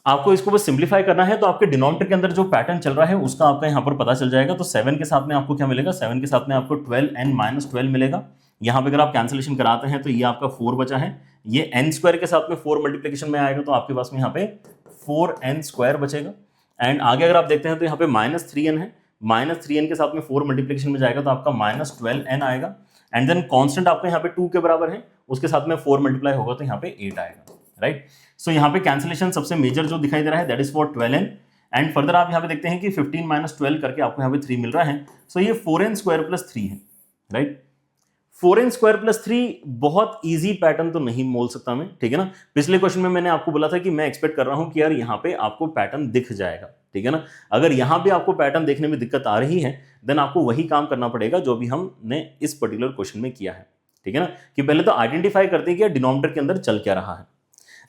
आपको इसको बस सिंप्लीफाई करना है, तो आपके डिनोमिनेटर के अंदर जो पैटर्न चल रहा है उसका आपका यहाँ पर पता चल जाएगा। तो 7 के साथ में आपको क्या मिलेगा, 7 के साथ में आपको 12n-12 मिलेगा। यहाँ पे अगर आप कैंसिलेशन कराते हैं तो ये आपका 4 बचा है, ये n स्क्वायर के साथ में 4 मल्टीप्लीकेशन में आएगा तो आपके पास में यहाँ पे 4n स्क्वायर बचेगा। एंड आगे अगर आप देखते हैं तो यहाँ पे -3n है, -3n के साथ में 4 मल्टीप्लीकेशन में जाएगा तो आपका -12n आएगा। एंड देन कांस्टेंट आपका यहाँ पे 2 के बराबर है, उसके साथ में 4 मल्टीप्लाई होगा तो यहाँ पे 8 आएगा, राइट। सो यहाँ पे कैंसिलेशन सबसे मेजर जो दिखाई दे रहा है that is for 12n। And further आप यहाँ पे देखते हैं कि 15 - 12 करके आपको यहाँ पे 3 मिल रहा है। सो ये 4n स्क्वायर प्लस 3 है, राइट। 4n स्क्वायर प्लस 3 बहुत इजी पैटर्न तो नहीं बोल सकता मैं, ठीक है ना। पिछले क्वेश्चन में मैंने आपको बोला था कि मैं एक्सपेक्ट कर रहा हूं कि यार यहाँ पे आपको पैटर्न दिख जाएगा, ठीक है ना। अगर यहाँ पे आपको पैटर्न देखने में दिक्कत आ रही है देन आपको वही काम करना पड़ेगा जो भी हमने इस पर्टिकुलर क्वेश्चन में किया है, ठीक है ना, कि पहले तो आइडेंटिफाई करते हैं कि डिनोमिनेटर के अंदर चल क्या रहा है।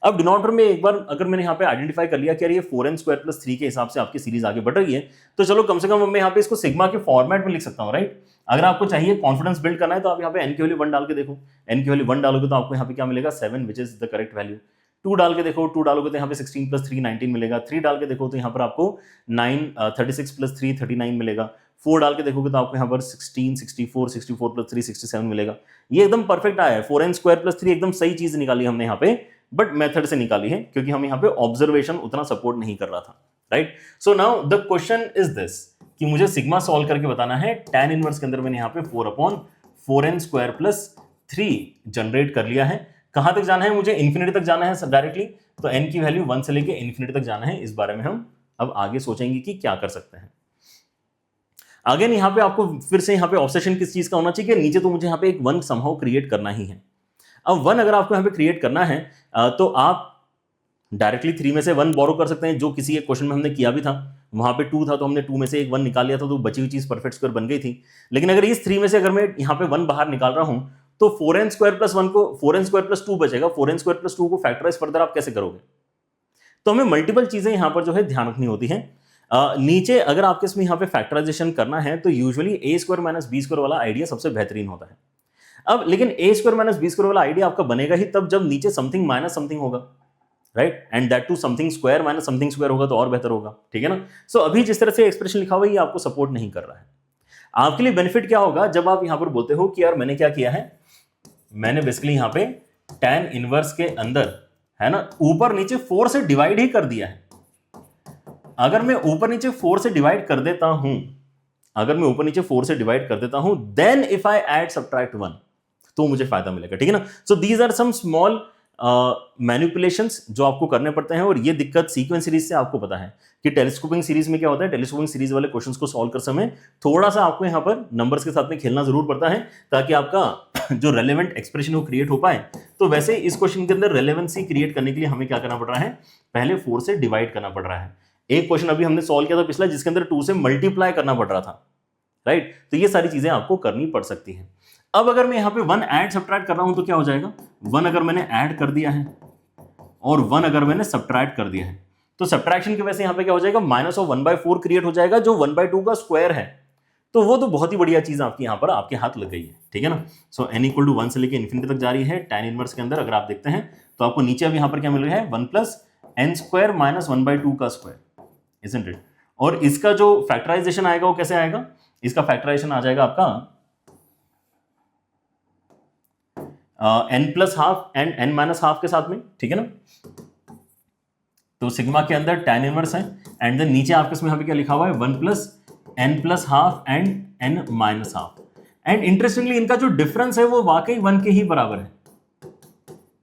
अब डिनोमिनेटर में एक बार अगर मैंने यहाँ पे आइडेंटिफाई कर लिया कि यार ये 4n स्क्वायर प्लस 3 के हिसाब से आपकी सीरीज आगे बढ़ रही है, तो चलो कम से कम मैं यहाँ पे इसको सिग्मा के फॉर्मेट में लिख सकता हूँ, राइट। अगर आपको चाहिए कॉन्फिडेंस बिल्ड करना है तो आप यहाँ पे n की वैल्यू 1 डाल के देखो, n की वैल्यू 1 डालोगे तो आपको यहाँ पे क्या मिलेगा, 7 which is the correct value. 2 डाल के देखो, 2 डालोगे तो यहाँ पे 16 + 3 19 मिलेगा। 3 डाल के देखो तो यहाँ पर आपको 36 + 3 39 मिलेगा। 4 डाल के देखोगे तो आपको यहाँ पर 16 64 64 + 3 67 मिलेगा। ये एकदम परफेक्ट आया है, 4n स्क्वायर प्लस 3 एकदम सही चीज निकाली हमने यहाँ पे, बट मेथड से निकाली है क्योंकि हम यहाँ पे ऑब्जर्वेशन उतना सपोर्ट नहीं कर रहा था, right. So now the question is this कि मुझे सिग्मा सॉल्व करके बताना है। tan इनवर्स के अंदर मैंने यहाँ पे 4/4n स्क्वायर प्लस 3 जनरेट कर लिया है। कहां तक जाना है, मुझे इंफिनिटी तक जाना है डायरेक्टली, तो n की वैल्यू 1 से लेके इंफिनिटी तक जाना है। इस बारे में हम अब आगे सोचेंगे कि क्या कर सकते हैं। अगेन यहाँ पे आपको फिर से यहाँ पे ऑब्सेशन किस चीज का होना चाहिए कि नीचे तो मुझे यहाँ पे एक 1 समहाउ क्रिएट करना ही है। अब 1 अगर आपको यहाँ पे क्रिएट करना है तो आप डायरेक्टली 3 में से 1 बोरो कर सकते हैं, जो किसी एक क्वेश्चन में हमने किया भी था। वहां पे 2 था तो हमने 2 में से एक 1 निकाल लिया था, तो बची हुई चीज परफेक्ट स्क्वायर बन गई थी। लेकिन अगर इस 3 में से अगर मैं यहाँ पे 1 बाहर निकाल रहा हूं तो 4n स्क्वायर प्लस 1 को 4n स्क्वायर प्लस 2 बचेगा। 4n स्क्वायर प्लस 2 को फैक्टराइज फर्दर आप कैसे करोगे, तो हमें मल्टीपल चीजें यहाँ पर जो है ध्यान रखनी होती है। नीचे अगर आपके इसमें यहाँ पे फैक्टराइजेशन करना है तो usually a square minus b square वाला आइडिया सबसे बेहतरीन होता है। अब लेकिन a square minus b square वाला आइडिया आपका बनेगा ही तब जब नीचे समथिंग माइनस समथिंग होगा, right, and that too something square minus something square होगा तो और बेहतर होगा, ठीक है ना। सो अभी जिस तरह से एक्सप्रेशन लिखा हुआ है ये आपको सपोर्ट नहीं कर रहा है। आपके लिए बेनिफिट क्या होगा जब आप यहां पर बोलते हो कि यार मैंने क्या किया है, मैंने बेसिकली यहां पे tan इनवर्स के अंदर है ना ऊपर नीचे 4 से डिवाइड ही कर दिया है। अगर मैं ऊपर नीचे 4 से डिवाइड कर देता हूं, अगर मैं ऊपर नीचे 4 से डिवाइड कर देता हूं then if I add subtract 1 तो मुझे फायदा मिलेगा, ठीक है ना। So these are some small manipulations जो आपको करने पड़ते हैं। और ये दिक्कत सीक्वेंस सीरीज से आपको पता है कि टेलीस्कोपिंग सीरीज में क्या होता है, टेलीस्कोपिंग सीरीज वाले क्वेश्चंस को सॉल्व कर समय थोड़ा सा आपको यहां पर नंबर्स के साथ में खेलना जरूर पड़ता है ताकि आपका जो रेलेवेंट एक्सप्रेशन वो क्रिएट हो पाए। तो वैसे इस क्वेश्चन के अंदर रेलेवेंसी क्रिएट करने के लिए हमें क्या करना पड़ रहा है, पहले 4 से डिवाइड करना पड़ रहा है। एक क्वेश्चन अभी हमने सॉल्व किया था पिछला जिसके अंदर 2 से मल्टीप्लाई करना पड़ रहा था, राइट। तो ये सारी चीजें आपको करनी पड़ सकती हैं। अब अगर मैं यहां पे 1 ऐड सब्ट्रैक्ट कर रहा हूं तो क्या हो जाएगा, 1 अगर मैंने ऐड कर दिया है और 1 अगर मैंने सब्ट्रैक्ट कर दिया है तो सब्ट्रैक्शन की वजह से यहां पे क्या हो जाएगा, -1/4 क्रिएट हो जाएगा जो 1/2 का स्क्वायर है। तो वो तो बहुत ही बढ़िया चीज आपकी यहां पर आपके हाथ लग गई है, ठीक है ना। सो n = 1 से लेके इंफिनिटी तक जा रही है। tan इनवर्स के अंदर अगर आप देखते हैं तो आपको नीचे अब यहां पर क्या मिल रहा है, 1 + n² - 1/2 का स्क्वायर, इजंट इट। और इसका जो फैक्टराइजेशन आएगा वो कैसे आएगा, इसका फैक्टराइजेशन आ जाएगा आपका n+12 एंड n-12 के साथ में, ठीक है ना। तो सिग्मा के अंदर tan इनवर्स है एंड देन नीचे आपके इसमें यहाँ पे क्या लिखा हुआ है, 1 + n+12 and n-12। And interestingly इनका जो डिफरेंस है वो वाकई 1 के ही बराबर है।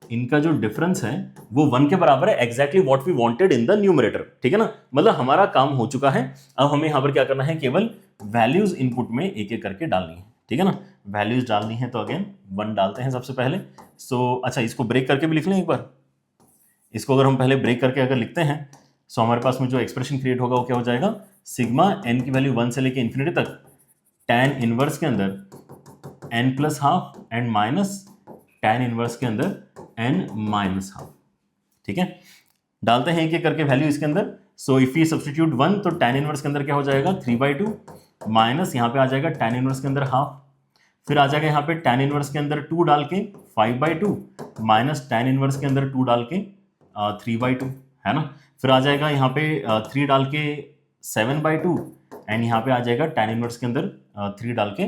इनका जो डिफरेंस है वो 1 के बराबर है, exactly what we wanted in the numerator, ठीक है ना। मतलब हमारा काम हो चुका है। अब हमें यहां पर क्या करना है, केवल वैल्यूज इनपुट में एक एक करके डालनी है, ठीक है ना। वैल्यूज डालनी है तो अगेन 1 डालते हैं सबसे पहले। सो अच्छा, इसको ब्रेक करके भी लिख लें एक बार। इसको अगर हम पहले ब्रेक करके अगर लिखते हैं सो हमारे पास में जो एक्सप्रेशन क्रिएट होगा वो क्या हो जाएगा, सिग्मा n की वैल्यू 1 से लेके इन्फिनिटी तक tan इनवर्स के अंदर n plus half and minus tan inverse के अंदर n माइनस हाफ। ठीक है, डालते हैं एक एक करके वैल्यू इसके अंदर। सो इफ यू सब्स्टिट्यूट 1 तो tan इनवर्स के अंदर क्या हो जाएगा 3/2 माइनस यहाँ पे आ जाएगा tan इनवर्स के अंदर हाफ, फिर आ जाएगा यहाँ पे tan इनवर्स के अंदर 2 डाल के 5/2 माइनस tan इनवर्स के अंदर 2 डाल के 3/2, है ना। फिर आ जाएगा यहाँ पे 3 डाल के 7/2 एंड यहाँ पे आ जाएगा tan इनवर्स के अंदर 3 डाल के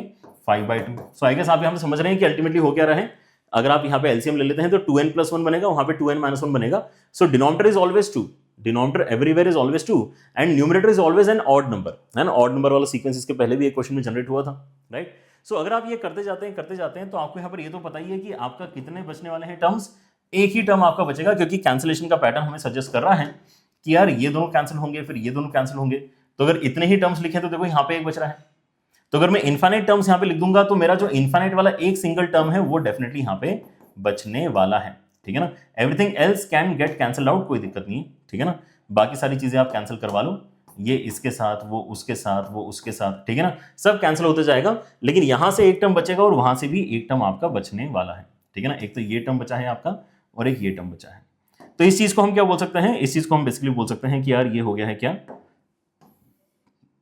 5/2। सो आई गेस आप यहाँ पे समझ रहे हैं कि अल्टीमेटली हो क्या रहा है। अगर आप यहाँ पे एलसीएम ले लेते हैं तो 2n+1 बनेगा, वहां पे 2n-1 बनेगा। सो denominator is always 2, denominator everywhere is always 2 and numerator is always an odd number, है ना। ऑड नंबर वाला सीक्वेंस इसके पहले भी एक क्वेश्चन में जनरेट हुआ था, राइट। सो अगर आप ये करते जाते हैं तो आपको यहाँ पर ये तो पता ही है कि आपका कितने बचने वाले हैं टर्म्स, एक ही टर्म आपका बचेगा, क्योंकि कैंसिलेशन का पैटर्न हमें सजेस्ट कर रहा है कि यार ये दोनों कैंसिल होंगे, फिर ये दोनों कैंसिल होंगे। तो अगर इतने ही टर्म्स लिखे तो देखो यहाँ पे एक बच रहा है। तो अगर मैं इनफाइनाइट टर्म्स यहाँ पे लिख दूंगा तो मेरा जो इनफाइनाइट वाला एक सिंगल टर्म है वो डेफिनेटली यहाँ पे बचने वाला है, ठीक है ना। Everything else can get cancel out, कोई दिक्कत नहीं है, ठीक है ना। बाकी सारी चीजें आप कैंसिल करवा लो, ये इसके साथ, वो उसके साथ, वो उसके साथ, ठीक है ना, सब कैंसिल होते जाएगा। लेकिन यहां से एक टर्म बचेगा और वहां से भी एक टर्म आपका बचने वाला है, ठीक है ना। एक तो ये टर्म बचा है आपका और एक ये टर्म बचा है। तो इस चीज को हम क्या बोल सकते हैं, इस चीज को हम बेसिकली बोल सकते हैं कि यार ये हो गया है क्या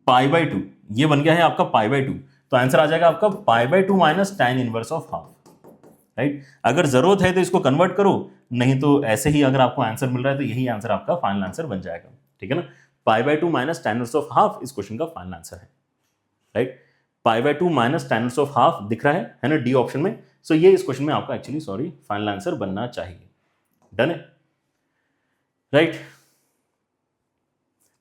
π/2, ये बन गया है आपका π/2। तो आंसर आ जाएगा आपका π/2 minus tan inverse of half, right. अगर जरूरत है तो इसको कन्वर्ट करो, नहीं तो ऐसे ही अगर आपको आंसर मिल रहा है तो यही आंसर आपका फाइनल आंसर बन जाएगा, ठीक है ना। π/2 minus tan inverse of half इस क्वेश्चन का फाइनल आंसर है, right. π/2 minus tan inverse of half दिख रहा है ना, डी ऑप्शन में। सो ये इस क्वेश्चन में आपका एक्चुअली फाइनल आंसर बनना चाहिए। डन है, राइट।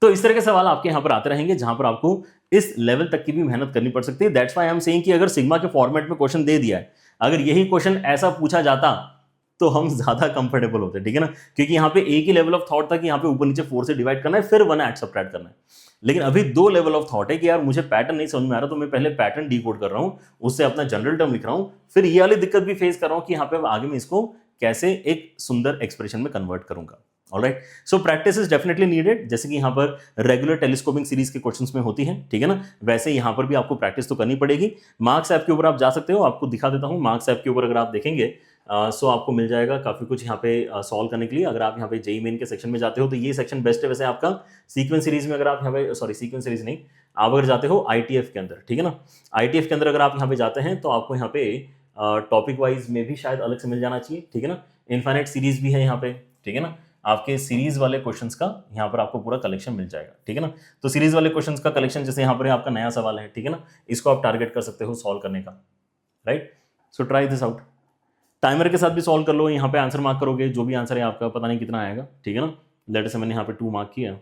तो इस तरह के सवाल आपके यहां पर आते रहेंगे जहां पर आपको इस लेवल तक की भी मेहनत करनी पड़ सकती है। That's why I am saying कि अगर सिग्मा के फॉर्मेट में क्वेश्चन दे दिया है, अगर यही क्वेश्चन ऐसा पूछा जाता तो हम ज्यादा कंफर्टेबल होते, ठीक है ना। क्योंकि यहाँ पे एक ही लेवल ऑफ थॉट था कि यहाँ पे ऊपर नीचे 4 से डिवाइड करना है, फिर 1 ऐड सबट्रैक्ट करना है। लेकिन अभी 2 लेवल ऑफ थॉट है कि यार मुझे पैटर्न नहीं समझ में आ रहा, तो मैं पहले पैटर्न डीकोड कर रहा हूँ, उससे अपना जनरल टर्म लिख रहा हूँ, फिर ये वाली दिक्कत भी फेस कर रहा हूँ कि यहाँ पे आगे में इसको कैसे एक सुंदर एक्सप्रेशन में कन्वर्ट करूंगा। Alright, so practice is definitely needed. जैसे कि यहाँ पर रेगुलर टेलीस्कोपिंग सीरीज के क्वेश्चंस में होती है, ठीक है ना, वैसे यहाँ पर भी आपको प्रैक्टिस तो करनी पड़ेगी। मार्क्स ऐप के ऊपर आप जा सकते हो, आपको दिखा देता हूँ। मार्क्स ऐप के ऊपर अगर आप देखेंगे सो आपको मिल जाएगा काफी कुछ यहाँ पे सॉल्व करने के लिए। अगर आप यहाँ पे जेईई मेन के सेक्शन में जाते हो तो ये सेक्शन बेस्ट है वैसे आपका। सीक्वेंस सीरीज में अगर आप यहाँ पे, सॉरी सीक्वेंस सीरीज नहीं, आप अगर जाते हो आईटीएफ के अंदर, ठीक है ना, आईटीएफ के अंदर अगर आप यहाँ पे जाते हैं तो आपको यहाँ पे टॉपिक वाइज में भी शायद अलग से मिल जाना चाहिए, ठीक है ना। इनफाइनाइट सीरीज भी है यहाँ पे, ठीक है ना। आपके सीरीज वाले क्वेश्चंस का यहाँ पर आपको पूरा कलेक्शन मिल जाएगा, ठीक है ना। तो सीरीज वाले क्वेश्चंस का कलेक्शन, जैसे यहाँ पर आपका नया सवाल है, ठीक है ना, इसको आप टारगेट कर सकते हो सॉल्व करने का, right. So try this out. Timer के साथ भी सॉल्व कर लो, यहाँ पे आंसर मार्क करोगे, जो भी आंसर है आपका पता नहीं कितना आएगा, ठीक है ना। लेटर से मैंने यहाँ पे 2 मार्क किया,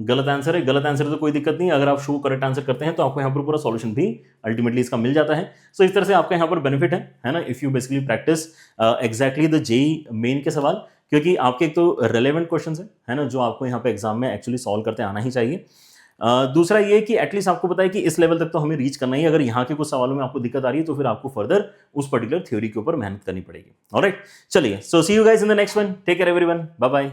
गलत आंसर है, गलत आंसर है तो कोई दिक्कत नहीं। अगर आप शो करेक्ट आंसर करते हैं तो आपको यहाँ पर पूरा सॉल्यूशन भी अल्टीमेटली इसका मिल जाता है। सो इस तरह से आपका यहाँ पर बेनिफिट है ना, if you basically practice exactly the JEE main के सवाल, क्योंकि आपके एक तो रेलेवेंट क्वेश्चन है ना, जो आपको यहाँ पे एग्जाम में एक्चुअली सॉल्व करते आना ही चाहिए। दूसरा ये कि एटलीस्ट आपको पता है कि इस लेवल तक तो हमें रीच करना ही। अगर यहाँ के कुछ सवालों में आपको दिक्कत आ रही है तो फिर आपको फर्दर उस पर्टिकुलर थ्योरी के ऊपर मेहनत करनी पड़ेगी। ऑलराइट, चलिए, so see you guys in the next one. Take care everyone, bye bye.